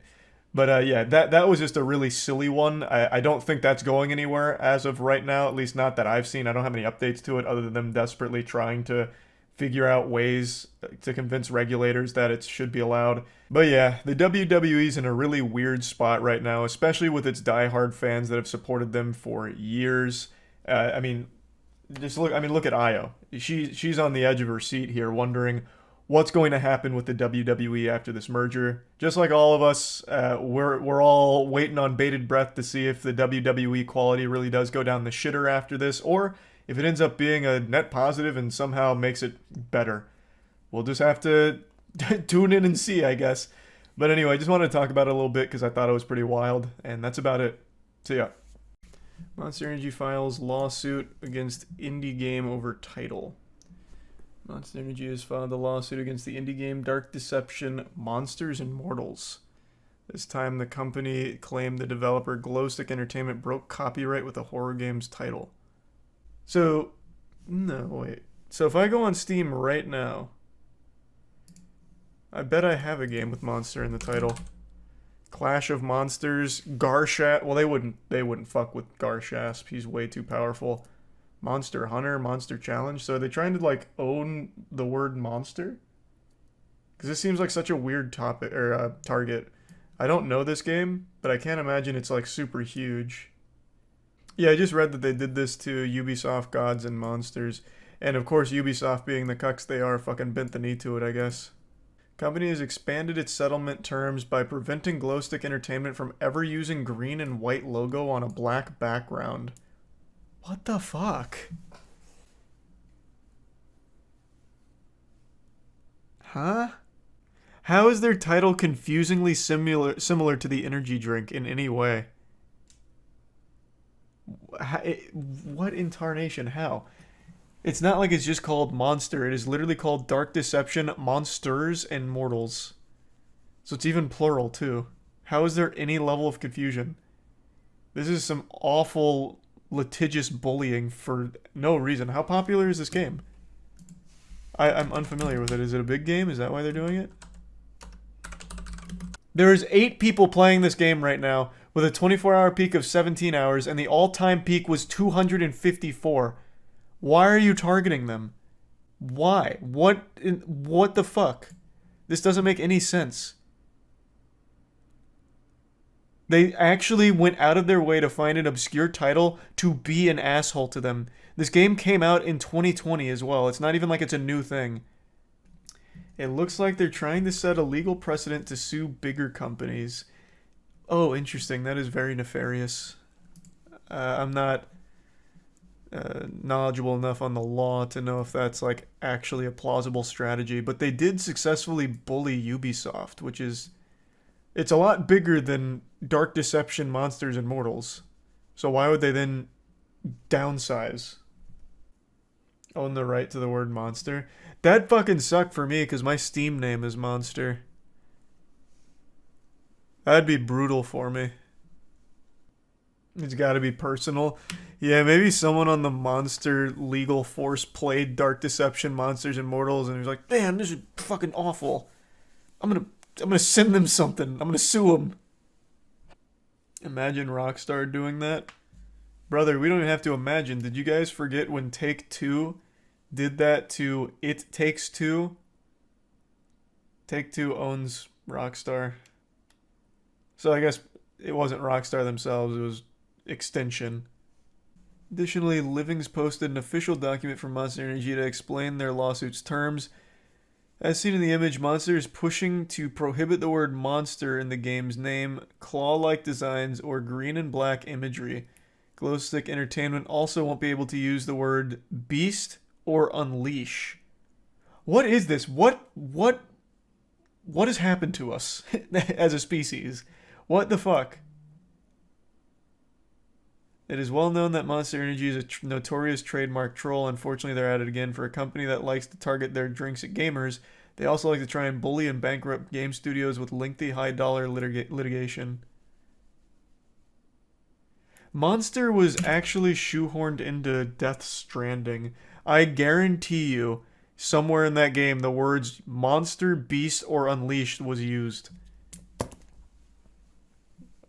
But yeah, that was just a really silly one. I don't think that's going anywhere as of right now, at least not that I've seen. I don't have any updates to it other than them desperately trying to figure out ways to convince regulators that it should be allowed. But yeah, the WWE's in a really weird spot right now, especially with its diehard fans that have supported them for years. Look at Io. She's on the edge of her seat here, wondering what's going to happen with the WWE after this merger. Just like all of us, we're all waiting on bated breath to see if the WWE quality really does go down the shitter after this, or if it ends up being a net positive and somehow makes it better. We'll just have to tune in and see, I guess. But anyway, I just wanted to talk about it a little bit because I thought it was pretty wild, and that's about it. So yeah. Monster Energy files lawsuit against indie game over title. Monster Energy has filed a lawsuit against the indie game Dark Deception Monsters and Mortals. This time the company claimed the developer Glowstick Entertainment broke copyright with the horror game's title. So if I go on Steam right now, I bet I have a game with monster in the title. Clash of Monsters, Garshasp. Well, they wouldn't fuck with Garshasp. He's way too powerful. Monster Hunter, Monster Challenge. So are they trying to own the word monster? Because this seems like such a weird topic or target. I don't know this game, but I can't imagine it's super huge. Yeah, I just read that they did this to Ubisoft Gods and Monsters, and of course Ubisoft, being the cucks they are, fucking bent the knee to it, I guess. Company has expanded its settlement terms by preventing Glowstick Entertainment from ever using green and white logo on a black background. What the fuck? Huh? How is their title confusingly similar to the energy drink in any way? What in tarnation? How? It's not like it's just called Monster. It is literally called Dark Deception Monsters and Mortals. So it's even plural, too. How is there any level of confusion? This is some awful litigious bullying for no reason. How popular is this game? I'm unfamiliar with it. Is it a big game? Is that why they're doing it? There's 8 people playing this game right now with a 24-hour peak of 17 hours, and the all-time peak was 254. Why are you targeting them? Why? What the fuck? This doesn't make any sense. They actually went out of their way to find an obscure title to be an asshole to them. This game came out in 2020 as well. It's not even like it's a new thing. It looks like they're trying to set a legal precedent to sue bigger companies. Oh, interesting. That is very nefarious. I'm not knowledgeable enough on the law to know if that's actually a plausible strategy, but they did successfully bully Ubisoft, which is, it's a lot bigger than Dark Deception Monsters and Mortals. So why would they then downsize? Own the right to the word monster? That fucking sucked for me because my Steam name is Monster. That'd be brutal for me. It's got to be personal. Yeah, maybe someone on the Monster legal force played Dark Deception Monsters and Mortals and he was like, "Damn, this is fucking awful. I'm gonna send them something. I'm gonna sue them." Imagine Rockstar doing that. Brother, we don't even have to imagine. Did you guys forget when Take-Two did that to It Takes Two? Take-Two owns Rockstar. So I guess it wasn't Rockstar themselves, it was Extension. Additionally, Livings posted an official document from Monster Energy to explain their lawsuit's terms. As seen in the image, Monster is pushing to prohibit the word monster in the game's name, claw-like designs, or green and black imagery. Glowstick Entertainment also won't be able to use the word beast or unleash. What is this? What has happened to us as a species? What the fuck? It is well known that Monster Energy is a notorious trademark troll. Unfortunately, they're at it again. For a company that likes to target their drinks at gamers, they also like to try and bully and bankrupt game studios with lengthy, high-dollar litigation. Monster was actually shoehorned into Death Stranding. I guarantee you, somewhere in that game, the words monster, beast, or unleashed was used.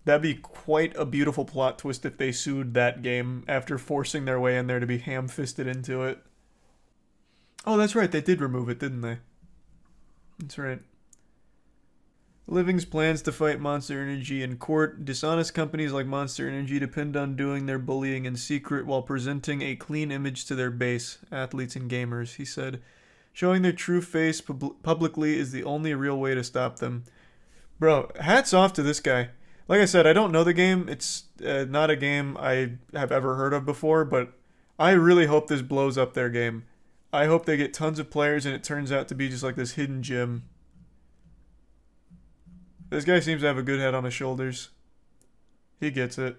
That'd be quite a beautiful plot twist if they sued that game after forcing their way in there to be ham-fisted into it. Oh, that's right, they did remove it, didn't they? That's right. Living's plans to fight Monster Energy in court. Dishonest companies like Monster Energy depend on doing their bullying in secret while presenting a clean image to their base, athletes and gamers, he said. Showing their true face publicly is the only real way to stop them. Bro, hats off to this guy. Like I said, I don't know the game. It's not a game I have ever heard of before, but I really hope this blows up their game. I hope they get tons of players and it turns out to be just like this hidden gem. This guy seems to have a good head on his shoulders. He gets it.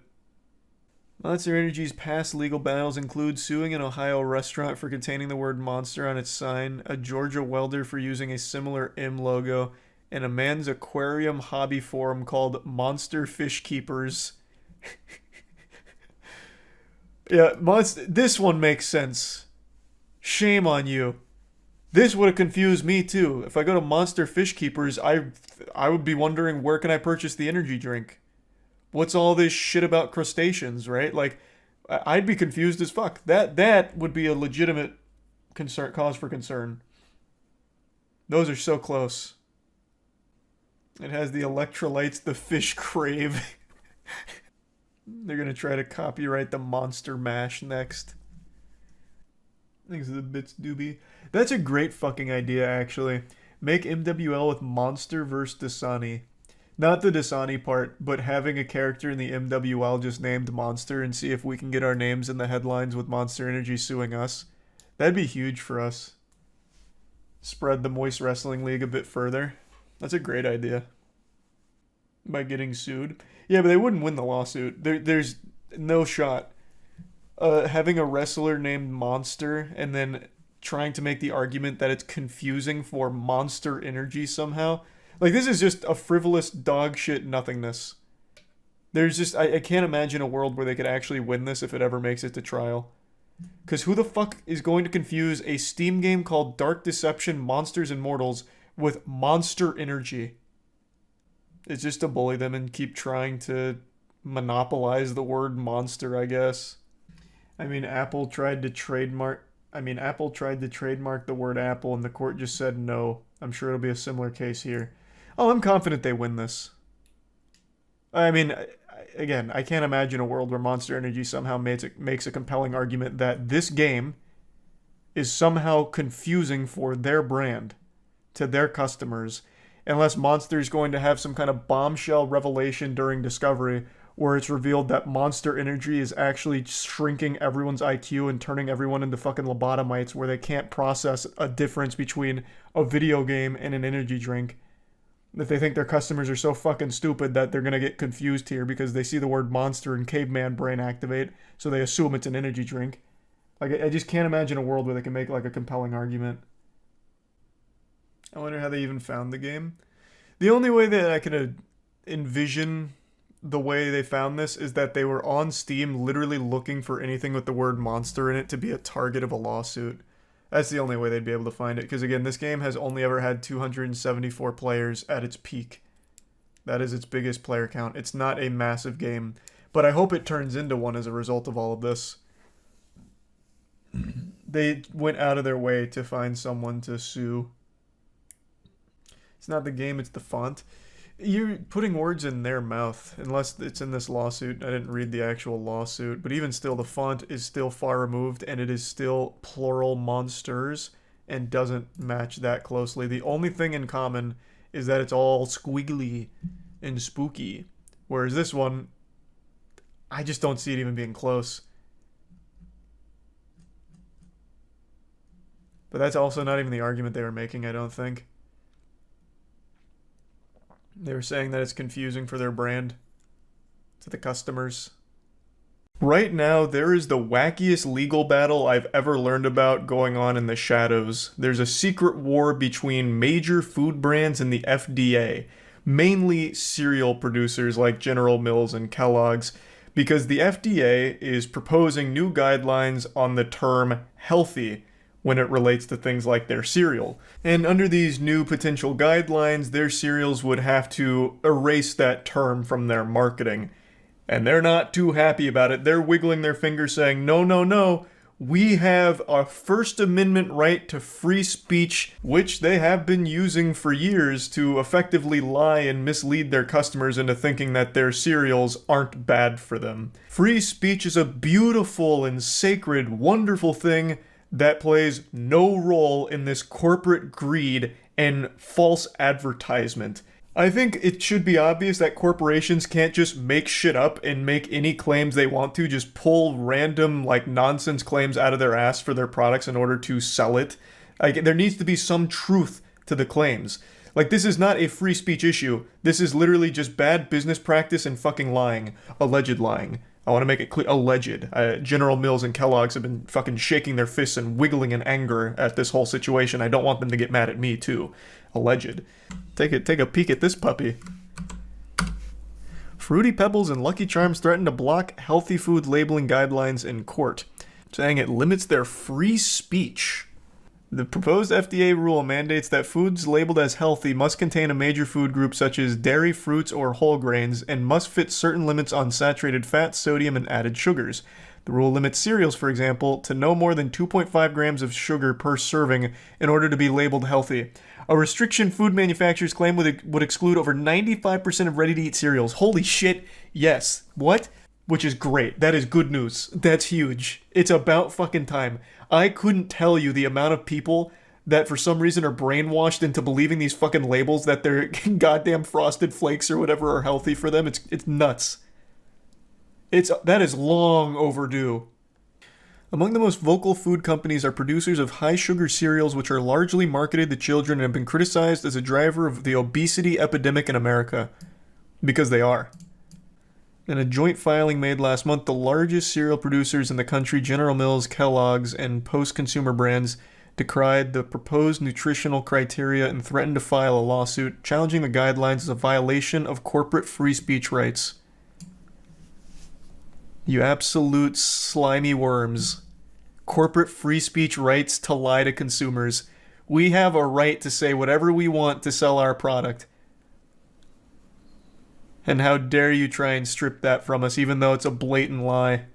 Monster Energy's past legal battles include suing an Ohio restaurant for containing the word monster on its sign, a Georgia welder for using a similar M logo, and a man's aquarium hobby forum called Monster Fish Keepers. Yeah, this one makes sense. Shame on you. This would have confused me too. If I go to Monster Fish Keepers, I would be wondering, where can I purchase the energy drink? What's all this shit about crustaceans, right? Like, I'd be confused as fuck. That would be a legitimate cause for concern. Those are so close. It has the electrolytes the fish crave. They're gonna try to copyright the Monster Mash next. Thanks to the bits doobie. That's a great fucking idea, actually. Make MWL with Monster vs. Dasani. Not the Dasani part, but having a character in the MWL just named Monster and see if we can get our names in the headlines with Monster Energy suing us. That'd be huge for us. Spread the Moist Wrestling League a bit further. That's a great idea. By getting sued. Yeah, but they wouldn't win the lawsuit. There's no shot. Having a wrestler named Monster and then trying to make the argument that it's confusing for Monster Energy somehow. Like, this is just a frivolous dog shit nothingness. There's just, I can't imagine a world where they could actually win this if it ever makes it to trial. Because who the fuck is going to confuse a Steam game called Dark Deception Monsters and Mortals with Monster Energy? It's just to bully them and keep trying to monopolize the word monster, I guess. I mean, Apple tried to trademark the word apple and the court just said no. I'm sure it'll be a similar case here. Oh, I'm confident they win this. I mean, again, I can't imagine a world where Monster Energy somehow makes a compelling argument that this game is somehow confusing for their brand to their customers, unless Monster is going to have some kind of bombshell revelation during discovery where it's revealed that Monster Energy is actually shrinking everyone's IQ and turning everyone into fucking lobotomites where they can't process a difference between a video game and an energy drink. That they think their customers are so fucking stupid that they're gonna get confused here because they see the word monster and caveman brain activate, so they assume it's an energy drink. Like, I just can't imagine a world where they can make, like, a compelling argument. I wonder how they even found the game. The only way that I could envision the way they found this is that they were on Steam literally looking for anything with the word monster in it to be a target of a lawsuit. That's the only way they'd be able to find it, because again, this game has only ever had 274 players at its peak. That is its biggest player count. It's not a massive game. But I hope it turns into one as a result of all of this. They went out of their way to find someone to sue. It's not the game, it's the font. You're putting words in their mouth, unless it's in this lawsuit. I didn't read the actual lawsuit, but even still, the font is still far removed, and it is still plural monsters, and doesn't match that closely. The only thing in common is that it's all squiggly and spooky, whereas this one, I just don't see it even being close. But that's also not even the argument they were making, I don't think. They were saying that it's confusing for their brand to the customers. Right now, there is the wackiest legal battle I've ever learned about going on in the shadows. There's a secret war between major food brands and the FDA, mainly cereal producers like General Mills and Kellogg's, because the FDA is proposing new guidelines on the term healthy when it relates to things like their cereal. And under these new potential guidelines, their cereals would have to erase that term from their marketing. And they're not too happy about it. They're wiggling their fingers saying, no, no, no, we have a First Amendment right to free speech, which they have been using for years to effectively lie and mislead their customers into thinking that their cereals aren't bad for them. Free speech is a beautiful and sacred, wonderful thing that plays no role in this corporate greed and false advertisement. I think it should be obvious that corporations can't just make shit up and make any claims they want to, just pull random, like, nonsense claims out of their ass for their products in order to sell it. Like, there needs to be some truth to the claims. Like, this is not a free speech issue. This is literally just bad business practice and fucking lying. Alleged lying. I want to make it clear, alleged. General Mills and Kellogg's have been fucking shaking their fists and wiggling in anger at this whole situation. I don't want them to get mad at me, too. Alleged. Take a peek at this puppy. Fruity Pebbles and Lucky Charms threaten to block healthy food labeling guidelines in court, saying it limits their free speech. The proposed FDA rule mandates that foods labeled as healthy must contain a major food group such as dairy, fruits, or whole grains, and must fit certain limits on saturated fat, sodium, and added sugars. The rule limits cereals, for example, to no more than 2.5 grams of sugar per serving in order to be labeled healthy. A restriction food manufacturers claim would exclude over 95% of ready-to-eat cereals. Holy shit, yes. What? Which is great. That is good news. That's huge. It's about fucking time. I couldn't tell you the amount of people that for some reason are brainwashed into believing these fucking labels that their goddamn Frosted Flakes or whatever are healthy for them. It's nuts. That is long overdue. Among the most vocal food companies are producers of high-sugar cereals which are largely marketed to children and have been criticized as a driver of the obesity epidemic in America. Because they are. In a joint filing made last month, the largest cereal producers in the country, General Mills, Kellogg's, and post-consumer brands, decried the proposed nutritional criteria and threatened to file a lawsuit challenging the guidelines as a violation of corporate free speech rights. You absolute slimy worms. Corporate free speech rights to lie to consumers. We have a right to say whatever we want to sell our product. And how dare you try and strip that from us, even though it's a blatant lie.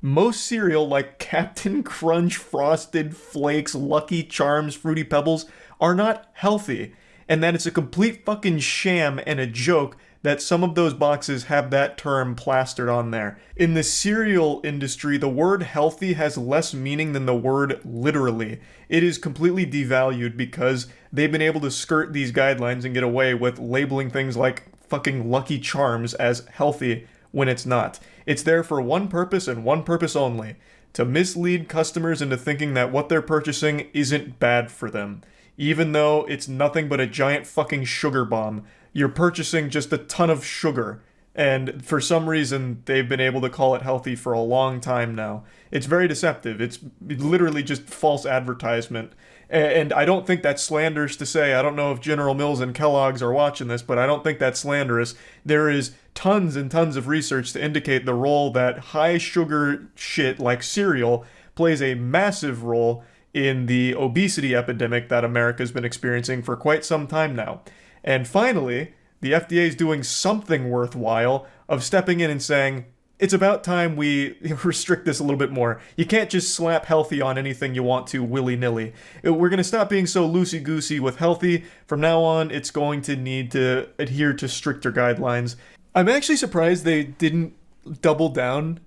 Most cereal, like Captain Crunch, Frosted Flakes, Lucky Charms, Fruity Pebbles, are not healthy. And that it's a complete fucking sham and a joke that some of those boxes have that term plastered on there. In the cereal industry, the word healthy has less meaning than the word literally. It is completely devalued because they've been able to skirt these guidelines and get away with labeling things like fucking Lucky Charms as healthy when it's not. It's there for one purpose and one purpose only: to mislead customers into thinking that what they're purchasing isn't bad for them. Even though it's nothing but a giant fucking sugar bomb. You're purchasing just a ton of sugar. And for some reason, they've been able to call it healthy for a long time now. It's very deceptive. It's literally just false advertisement. And I don't think that's slanderous to say. I don't know if General Mills and Kellogg's are watching this, but I don't think that's slanderous. There is tons and tons of research to indicate the role that high sugar shit like cereal plays a massive role in the obesity epidemic that America's been experiencing for quite some time now. And finally, the FDA is doing something worthwhile of stepping in and saying, it's about time we restrict this a little bit more. You can't just slap healthy on anything you want to willy-nilly. We're going to stop being so loosey-goosey with healthy. From now on, it's going to need to adhere to stricter guidelines. I'm actually surprised they didn't double down.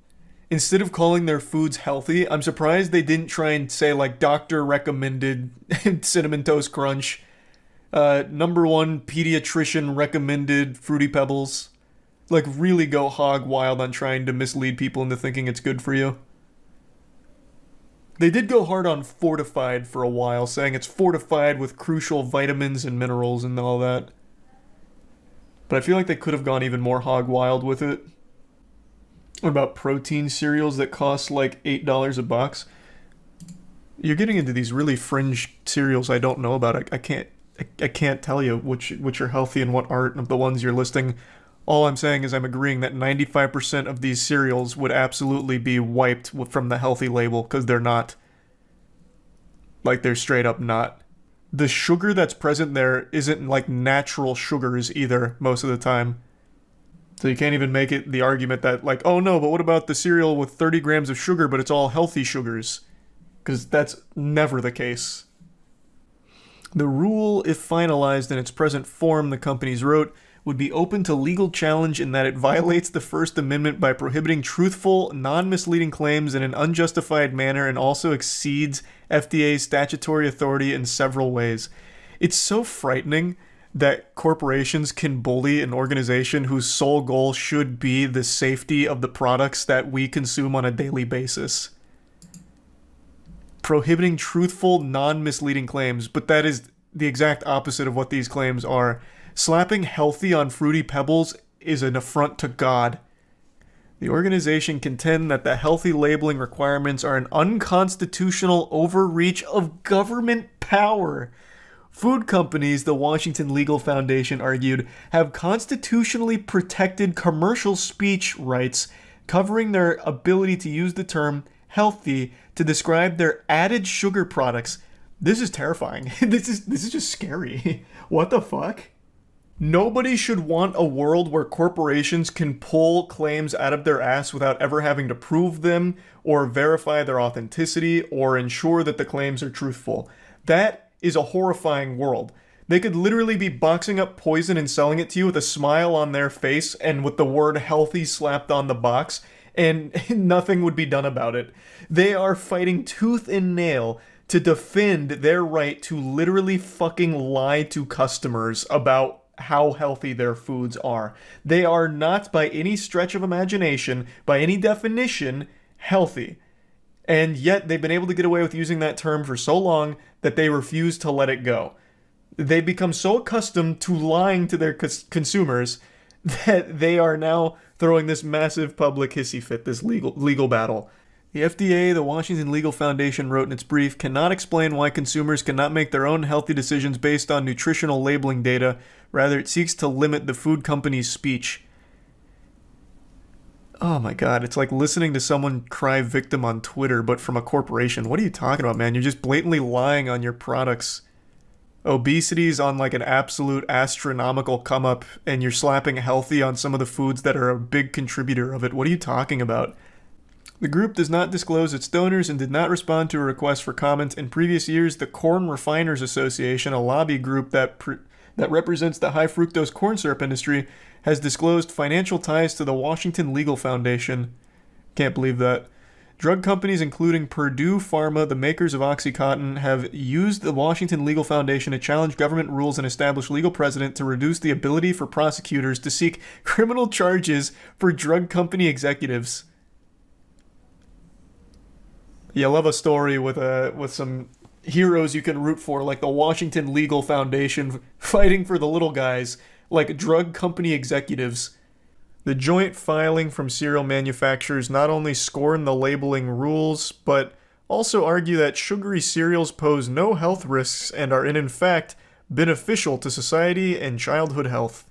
Instead of calling their foods healthy, I'm surprised they didn't try and say, like, doctor recommended Cinnamon Toast Crunch, #1 pediatrician recommended Fruity Pebbles. Like, really go hog wild on trying to mislead people into thinking it's good for you. They did go hard on fortified for a while, saying it's fortified with crucial vitamins and minerals and all that. But I feel like they could have gone even more hog wild with it. What about protein cereals that cost like $8 a box? You're getting into these really fringe cereals I don't know about. I can't tell you which are healthy and what aren't of the ones you're listing. All I'm saying is I'm agreeing that 95% of these cereals would absolutely be wiped from the healthy label because they're not. Like, they're straight up not. The sugar that's present there isn't like natural sugars either most of the time. So you can't even make it the argument that, like, oh no, but what about the cereal with 30 grams of sugar but it's all healthy sugars? Because that's never the case. The rule, if finalized in its present form, the companies wrote, would be open to legal challenge in that it violates the First Amendment by prohibiting truthful, non-misleading claims in an unjustified manner and also exceeds FDA's statutory authority in several ways. It's so frightening that corporations can bully an organization whose sole goal should be the safety of the products that we consume on a daily basis. Prohibiting truthful, non-misleading claims, but that is the exact opposite of what these claims are. Slapping healthy on Fruity Pebbles is an affront to God. The organization contend that the healthy labeling requirements are an unconstitutional overreach of government power. Food companies, the Washington Legal Foundation argued, have constitutionally protected commercial speech rights covering their ability to use the term healthy to describe their added sugar products. This is terrifying. This is just scary. What the fuck? Nobody should want a world where corporations can pull claims out of their ass without ever having to prove them or verify their authenticity or ensure that the claims are truthful. That is a horrifying world. They could literally be boxing up poison and selling it to you with a smile on their face and with the word healthy slapped on the box, and nothing would be done about it. They are fighting tooth and nail to defend their right to literally fucking lie to customers about how healthy their foods are. They are not, by any stretch of imagination, by any definition, healthy. And yet they've been able to get away with using that term for so long that they refuse to let it go. They become so accustomed to lying to their consumers that they are now throwing this massive public hissy fit, this legal battle. The FDA, the Washington Legal Foundation, wrote in its brief, cannot explain why consumers cannot make their own healthy decisions based on nutritional labeling data. Rather, it seeks to limit the food company's speech. Oh my god, it's like listening to someone cry victim on Twitter, but from a corporation. What are you talking about, man? You're just blatantly lying on your products. Obesity's on like an absolute astronomical come up, and you're slapping healthy on some of the foods that are a big contributor of it. What are you talking about? The group does not disclose its donors and did not respond to a request for comment. In previous years, the Corn Refiners Association, a lobby group that represents the high fructose corn syrup industry, has disclosed financial ties to the Washington Legal Foundation. Can't believe that. Drug companies including Purdue Pharma, the makers of OxyContin, have used the Washington Legal Foundation to challenge government rules and establish legal precedent to reduce the ability for prosecutors to seek criminal charges for drug company executives. You love a story with some heroes you can root for, like the Washington Legal Foundation fighting for the little guys, like drug company executives. The joint filing from cereal manufacturers not only scorn the labeling rules, but also argue that sugary cereals pose no health risks and are in fact beneficial to society and childhood health.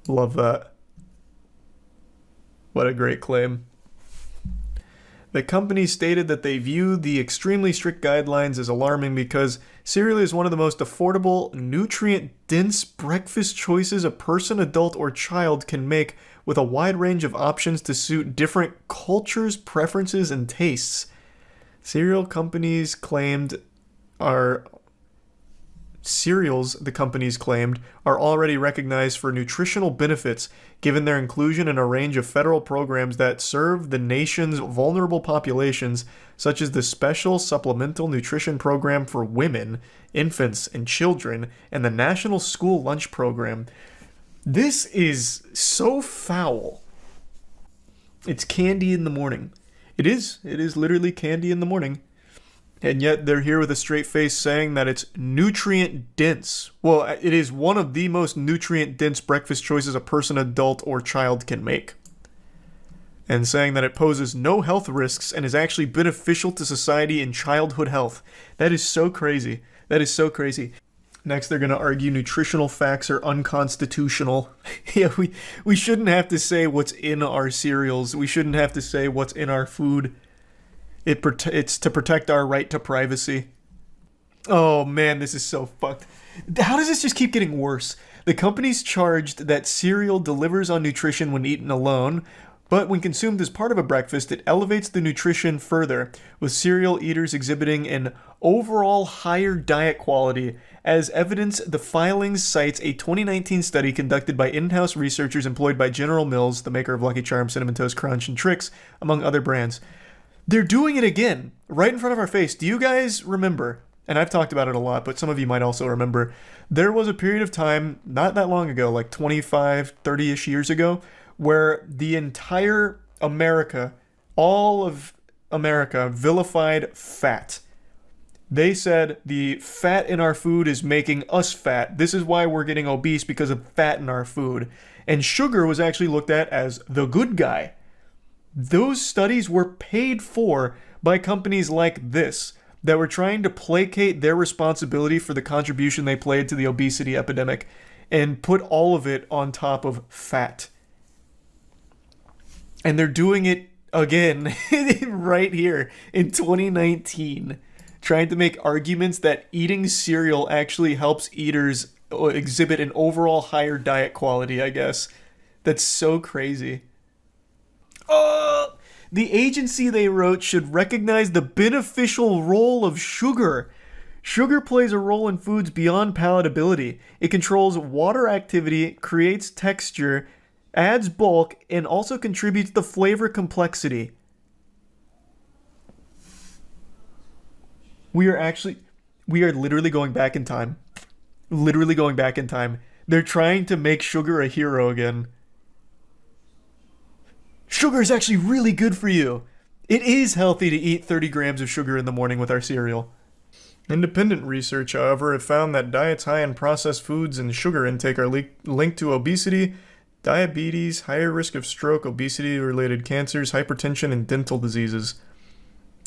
Love that. What a great claim. The company stated that they view the extremely strict guidelines as alarming because cereal is one of the most affordable, nutrient-dense breakfast choices a person, adult, or child can make, with a wide range of options to suit different cultures, preferences, and tastes. Cereals, the companies claimed, are already recognized for nutritional benefits, given their inclusion in a range of federal programs that serve the nation's vulnerable populations, such as the Special Supplemental Nutrition Program for Women, Infants, and Children, and the National School Lunch Program. This is so foul. It's candy in the morning. It is literally candy in the morning. And yet they're here with a straight face saying that it's nutrient dense. Well, it is one of the most nutrient dense breakfast choices a person, adult, or child can make. And saying that it poses no health risks and is actually beneficial to society and childhood health. That is so crazy. That is so crazy. Next, they're going to argue nutritional facts are unconstitutional. Yeah, we shouldn't have to say what's in our cereals. We shouldn't have to say what's in our food. It's to protect our right to privacy. Oh man, this is so fucked. How does this just keep getting worse? The company's charged that cereal delivers on nutrition when eaten alone, but when consumed as part of a breakfast, it elevates the nutrition further, with cereal eaters exhibiting an overall higher diet quality. As evidence, the filings cites a 2019 study conducted by in-house researchers employed by General Mills, the maker of Lucky Charms, Cinnamon Toast Crunch, and Trix, among other brands. They're doing it again, right in front of our face. Do you guys remember, and I've talked about it a lot, but some of you might also remember, there was a period of time, not that long ago, like 25, 30-ish years ago, where the entire America, all of America, vilified fat. They said the fat in our food is making us fat. This is why we're getting obese, because of fat in our food. And sugar was actually looked at as the good guy. Those studies were paid for by companies like this that were trying to placate their responsibility for the contribution they played to the obesity epidemic and put all of it on top of fat. And they're doing it again right here in 2019, trying to make arguments that eating cereal actually helps eaters exhibit an overall higher diet quality, I guess. That's so crazy. The agency, they wrote, should recognize the beneficial role of sugar. Sugar plays a role in foods beyond palatability. It controls water activity, creates texture, adds bulk, and also contributes to flavor complexity. We are literally going back in time. Literally going back in time. They're trying to make sugar a hero again. Sugar is actually really good for you. It is healthy to eat 30 grams of sugar in the morning with our cereal. Independent research, however, have found that diets high in processed foods and sugar intake are linked to obesity, diabetes, higher risk of stroke, obesity-related cancers, hypertension, and dental diseases.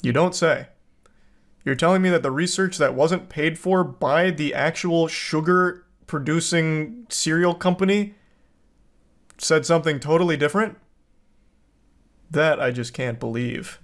You don't say. You're telling me that the research that wasn't paid for by the actual sugar-producing cereal company said something totally different? That I just can't believe.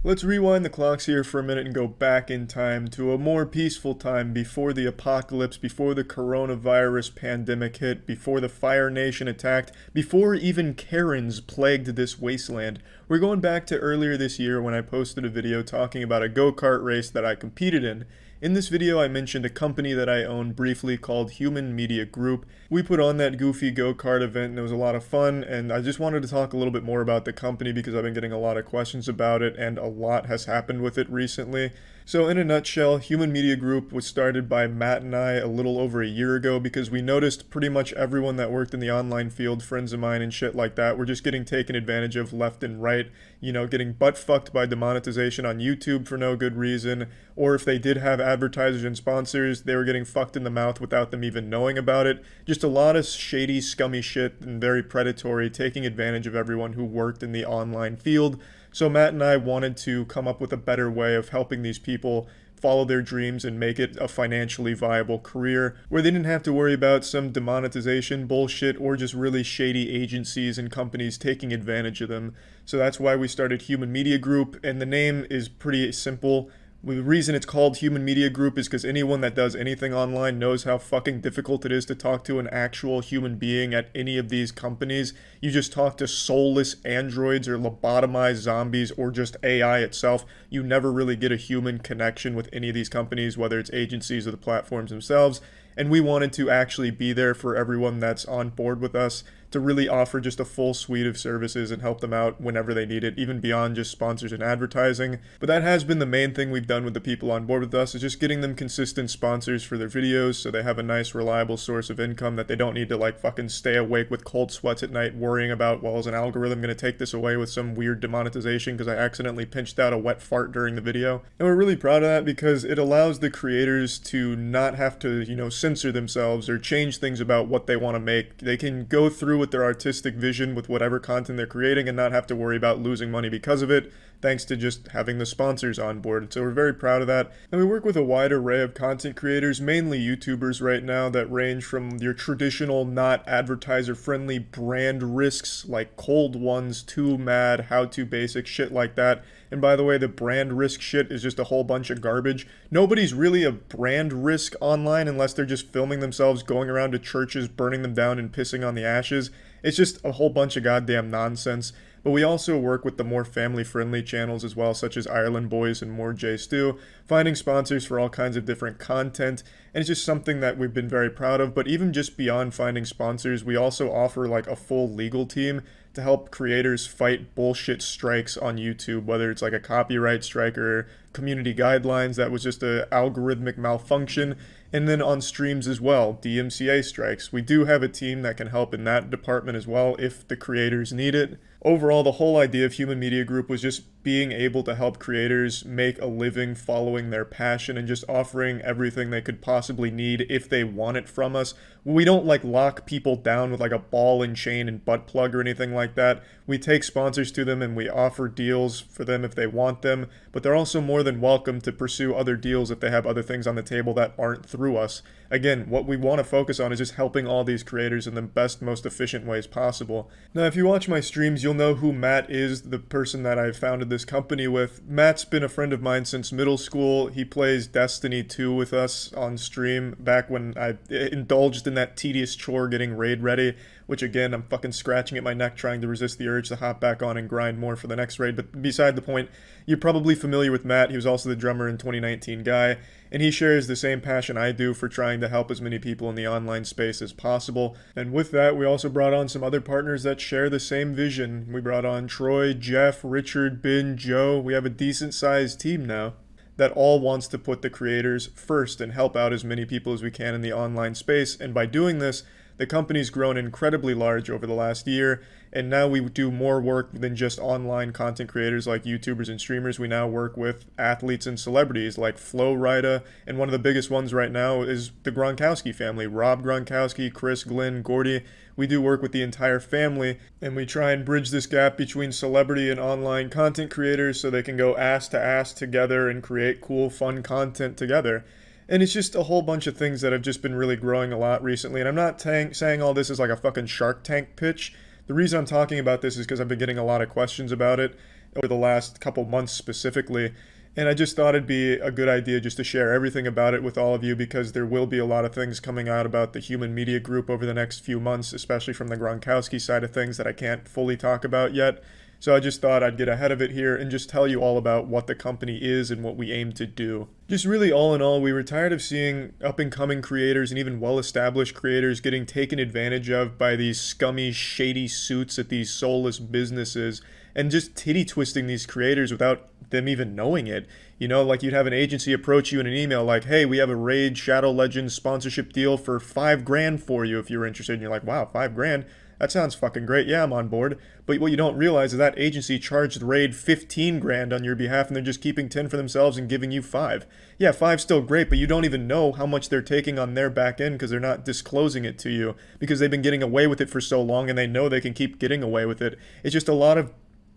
Let's rewind the clocks here for a minute and go back in time to a more peaceful time before the apocalypse, before the coronavirus pandemic hit, before the Fire Nation attacked, before even Karens plagued this wasteland. We're going back to earlier this year when I posted a video talking about a go-kart race that I competed in. In this video, I mentioned a company that I own briefly called Human Media Group. We put on that goofy go-kart event and it was a lot of fun, and I just wanted to talk a little bit more about the company because I've been getting a lot of questions about it and a lot has happened with it recently. So in a nutshell, Human Media Group was started by Matt and I a little over a year ago because we noticed pretty much everyone that worked in the online field, friends of mine and shit like that, were just getting taken advantage of left and right, getting butt-fucked by demonetization on YouTube for no good reason, or if they did have advertisers and sponsors, they were getting fucked in the mouth without them even knowing about it. Just a lot of shady, scummy shit and very predatory, taking advantage of everyone who worked in the online field. So Matt and I wanted to come up with a better way of helping these people follow their dreams and make it a financially viable career where they didn't have to worry about some demonetization bullshit or just really shady agencies and companies taking advantage of them. So that's why we started Human Media Group, and the name is pretty simple. The reason it's called Human Media Group is because anyone that does anything online knows how fucking difficult it is to talk to an actual human being at any of these companies. You just talk to soulless androids or lobotomized zombies or just AI itself. You never really get a human connection with any of these companies, whether it's agencies or the platforms themselves. And we wanted to actually be there for everyone that's on board with us to really offer just a full suite of services and help them out whenever they need it, even beyond just sponsors and advertising. But that has been the main thing we've done with the people on board with us, is just getting them consistent sponsors for their videos so they have a nice, reliable source of income that they don't need to like fucking stay awake with cold sweats at night worrying about, well, is an algorithm going to take this away with some weird demonetization because I accidentally pinched out a wet fart during the video. And we're really proud of that because it allows the creators to not have to, censor themselves or change things about what they want to make. They can go through with their artistic vision with whatever content they're creating and not have to worry about losing money because of it, thanks to just having the sponsors on board. So we're very proud of that. And we work with a wide array of content creators, mainly YouTubers right now, that range from your traditional, not advertiser-friendly brand risks like Cold Ones, Too Mad, How To Basic, shit like that. And by the way, the brand risk shit is just a whole bunch of garbage. Nobody's really a brand risk online unless they're just filming themselves going around to churches, burning them down and pissing on the ashes. It's just a whole bunch of goddamn nonsense. But we also work with the more family-friendly channels as well, such as Ireland Boys and More J Stew, finding sponsors for all kinds of different content, and it's just something that we've been very proud of. But even just beyond finding sponsors, we also offer like a full legal team to help creators fight bullshit strikes on YouTube, whether it's like a copyright strike or community guidelines that was just a algorithmic malfunction, and then on streams as well, DMCA strikes. We do have a team that can help in that department as well if the creators need it. Overall, the whole idea of Human Media Group was just being able to help creators make a living following their passion and just offering everything they could possibly need if they want it from us. We don't like lock people down with like a ball and chain and butt plug or anything like that. We take sponsors to them and we offer deals for them if they want them, but they're also more than welcome to pursue other deals if they have other things on the table that aren't through us. Again, what we want to focus on is just helping all these creators in the best, most efficient ways possible. Now, if you watch my streams, you'll know who Matt is, the person that I founded this company with. Matt's been a friend of mine since middle school. He plays Destiny 2 with us on stream back when I indulged in that tedious chore getting raid ready, which again, I'm fucking scratching at my neck trying to resist the urge to hop back on and grind more for the next raid. But beside the point, you're probably familiar with Matt. He was also the drummer in 2019 Guy, and he shares the same passion I do for trying to help as many people in the online space as possible. And with that, we also brought on some other partners that share the same vision. We brought on Troy, Jeff, Richard, Ben, Joe. We have a decent sized team now that all wants to put the creators first and help out as many people as we can in the online space. And by doing this, the company's grown incredibly large over the last year, and now we do more work than just online content creators like YouTubers and streamers. We now work with athletes and celebrities like Flo Rida, and one of the biggest ones right now is the Gronkowski family, Rob Gronkowski, Chris, Glenn, Gordy. We do work with the entire family, and we try and bridge this gap between celebrity and online content creators so they can go ass to ass together and create cool, fun content together. And it's just a whole bunch of things that have just been really growing a lot recently. And I'm not saying all this is like a fucking Shark Tank pitch. The reason I'm talking about this is because I've been getting a lot of questions about it over the last couple months specifically. And I just thought it'd be a good idea just to share everything about it with all of you, because there will be a lot of things coming out about the Human Media Group over the next few months, especially from the Gronkowski side of things that I can't fully talk about yet. So I just thought I'd get ahead of it here and just tell you all about what the company is and what we aim to do. Just really all in all, we were tired of seeing up-and-coming creators and even well-established creators getting taken advantage of by these scummy, shady suits at these soulless businesses and just titty-twisting these creators without them even knowing it. You know, like you'd have an agency approach you in an email like, hey, we have a Raid Shadow Legends sponsorship deal for $5,000 for you if you're interested. And you're like, wow, $5,000? That sounds fucking great. Yeah, I'm on board. But what you don't realize is that agency charged Raid $15,000 on your behalf, and they're just keeping 10 for themselves and giving you 5. Yeah, 5's still great, but you don't even know how much they're taking on their back end because they're not disclosing it to you because they've been getting away with it for so long and they know they can keep getting away with it. It's just a lot of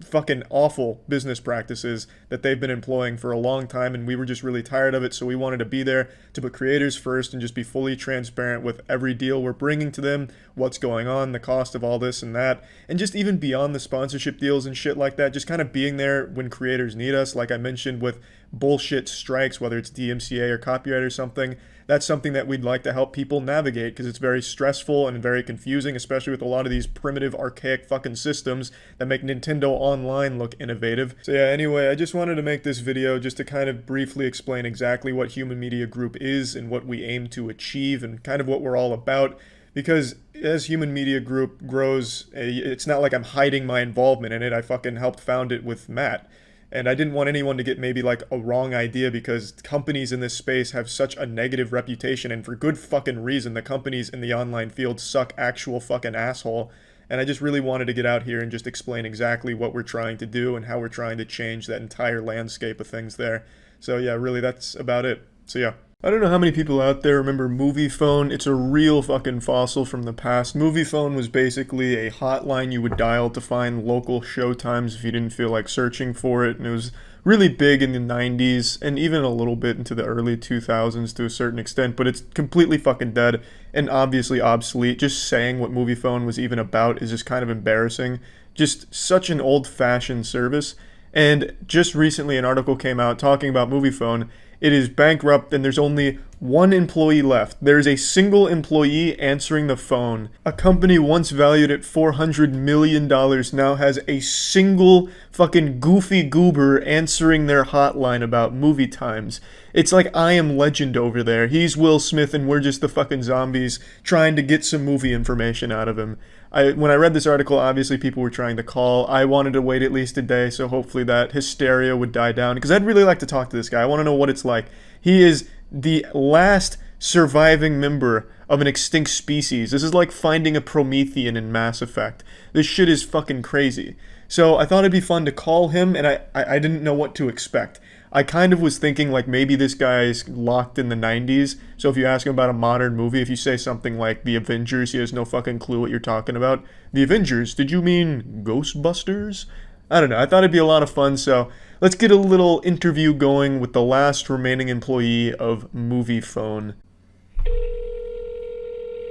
fucking awful business practices that they've been employing for a long time, and we were just really tired of it, so we wanted to be there to put creators first and just be fully transparent with every deal we're bringing to them, what's going on, the cost of all this and that, and just even beyond the sponsorship deals and shit like that, just kind of being there when creators need us, like I mentioned with bullshit strikes, whether it's DMCA or copyright or something. That's something that we'd like to help people navigate because it's very stressful and very confusing, especially with a lot of these primitive, archaic fucking systems that make Nintendo Online look innovative. So yeah, anyway, I just wanted to make this video just to kind of briefly explain exactly what Human Media Group is and what we aim to achieve and kind of what we're all about. Because as Human Media Group grows, it's not like I'm hiding my involvement in it. I fucking helped found it with Matt. And I didn't want anyone to get maybe like a wrong idea because companies in this space have such a negative reputation, and for good fucking reason. The companies in the online field suck actual fucking asshole. And I just really wanted to get out here and just explain exactly what we're trying to do and how we're trying to change that entire landscape of things there. So yeah, really that's about it. So yeah. I don't know how many people out there remember Movie Phone. It's a real fucking fossil from the past. Movie Phone was basically a hotline you would dial to find local show times if you didn't feel like searching for it, and it was really big in the 90s and even a little bit into the early 2000s to a certain extent, but it's completely fucking dead and obviously obsolete. Just saying what Movie Phone was even about is just kind of embarrassing. Just such an old-fashioned service. And just recently an article came out talking about Movie Phone. It is bankrupt and there's only one employee left. There is a single employee answering the phone. A company once valued at $400 million now has a single fucking goofy goober answering their hotline about movie times. It's like I Am Legend over there. He's Will Smith and we're just the fucking zombies trying to get some movie information out of him. When I read this article, obviously people were trying to call. I wanted to wait at least a day, so hopefully that hysteria would die down. Because I'd really like to talk to this guy. I want to know what it's like. He is the last surviving member of an extinct species. This is like finding a Promethean in Mass Effect. This shit is fucking crazy. So I thought it'd be fun to call him, and I didn't know what to expect. I kind of was thinking like maybe this guy's locked in the 90s, so if you ask him about a modern movie, if you say something like The Avengers, he has no fucking clue what you're talking about. The Avengers? Did you mean Ghostbusters? I don't know, I thought it'd be a lot of fun, so let's get a little interview going with the last remaining employee of Movie Phone.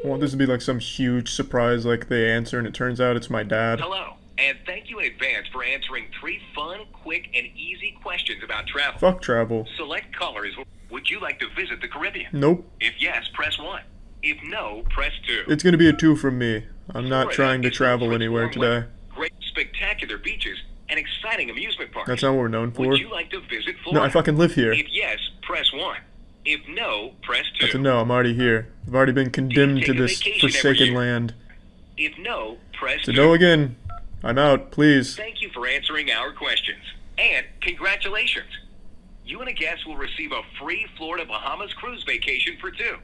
I want this to be like some huge surprise, like they answer and it turns out it's my dad. Hello, and thank you in advance for answering 3 fun, quick, and easy questions about travel. Fuck travel. Select callers. Would you like to visit the Caribbean? Nope. If yes, press 1. If no, press 2. It's gonna be a 2 from me. I'm not Florida trying to is travel known for its anywhere warm today. weather, great spectacular beaches, and exciting amusement parks. That's not what we're known for. Would you like to visit Florida? No, I fucking live here. If yes, press 1. If no, press 2. That's a no, I'm already here. I've already been condemned to take a this vacation every forsaken year? land. If no, press It's a 2. no again. I'm out, please. Thank you for answering our questions. And congratulations. You and a guest will receive a free Florida Bahamas cruise vacation for 2.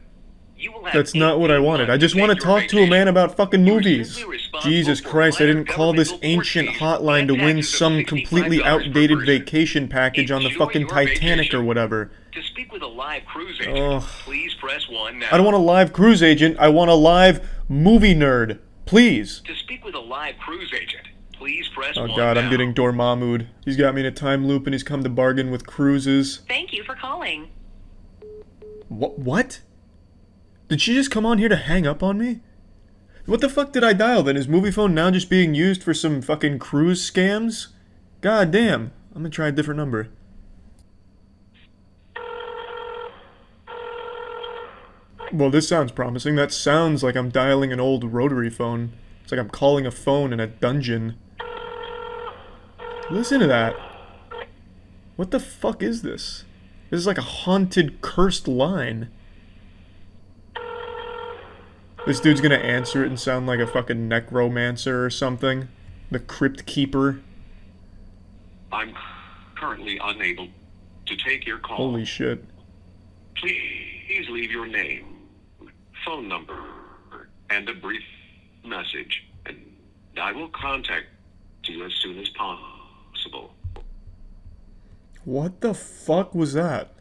You will have That's not what I 18 wanted. I months just want to take your talk to a vacation. man about fucking You are movies. simply responsible Jesus for Christ, I minor didn't call this governmental ancient fees hotline to and win taxes of some completely $65 per outdated person. vacation package on the Enjoy fucking your Titanic vacation. or whatever. To speak with a live cruise agent, Ugh. please press 1 now. I don't want a live cruise agent. I want a live movie nerd. Please. To speak with a live cruise agent, please press Oh 1 god, now. I'm getting Dormammu'd. He's got me in a time loop and he's come to bargain with cruises. Thank you for calling. What? Did she just come on here to hang up on me? What the fuck did I dial then? Is Movie Phone now just being used for some fucking cruise scams? God damn. I'm gonna try a different number. Well, this sounds promising. That sounds like I'm dialing an old rotary phone. It's like I'm calling a phone in a dungeon. Listen to that. What the fuck is this? This is like a haunted, cursed line. This dude's gonna answer it and sound like a fucking necromancer or something. The Crypt Keeper. I'm currently unable to take your call. Holy shit. Please leave your name, phone number, and a brief message, and I will contact you as soon as possible. What the fuck was that?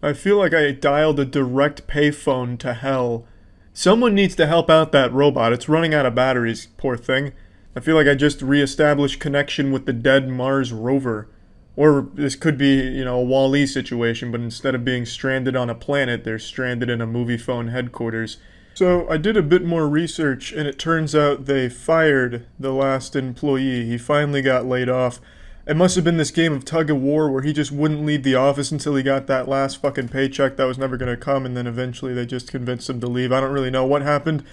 I feel like I dialed a direct payphone to hell. Someone needs to help out that robot. It's running out of batteries, poor thing. I feel like I just reestablished connection with the dead Mars rover. Or this could be, you know, a Wall-E situation, but instead of being stranded on a planet, they're stranded in a movie phone headquarters. So I did a bit more research, and it turns out they fired the last employee. He finally got laid off. It must have been this game of tug-of-war where he just wouldn't leave the office until he got that last fucking paycheck that was never going to come, and then eventually they just convinced him to leave. I don't really know what happened,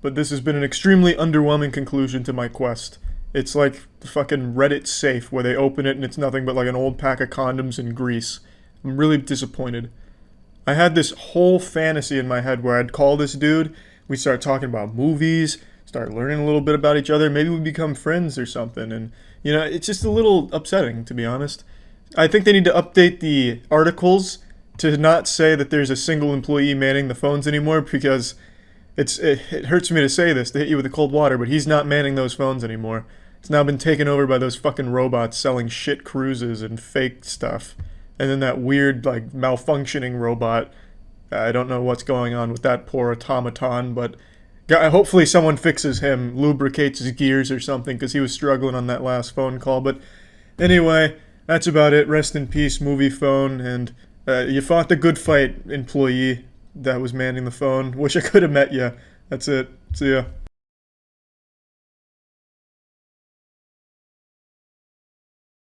but this has been an extremely underwhelming conclusion to my quest. It's like the fucking Reddit safe where they open it and it's nothing but like an old pack of condoms and grease. I'm really disappointed. I had this whole fantasy in my head where I'd call this dude, we'd start talking about movies, start learning a little bit about each other, maybe we become friends or something, and, you know, it's just a little upsetting, to be honest. I think they need to update the articles to not say that there's a single employee manning the phones anymore, because it hurts me to say this, to hit you with the cold water, but he's not manning those phones anymore. It's now been taken over by those fucking robots selling shit cruises and fake stuff. And then that weird, like, malfunctioning robot. I don't know what's going on with that poor automaton, but hopefully someone fixes him, lubricates his gears or something, because he was struggling on that last phone call. But anyway, that's about it. Rest in peace, movie phone. And you fought the good fight, employee that was manning the phone. Wish I could have met you. That's it. See ya.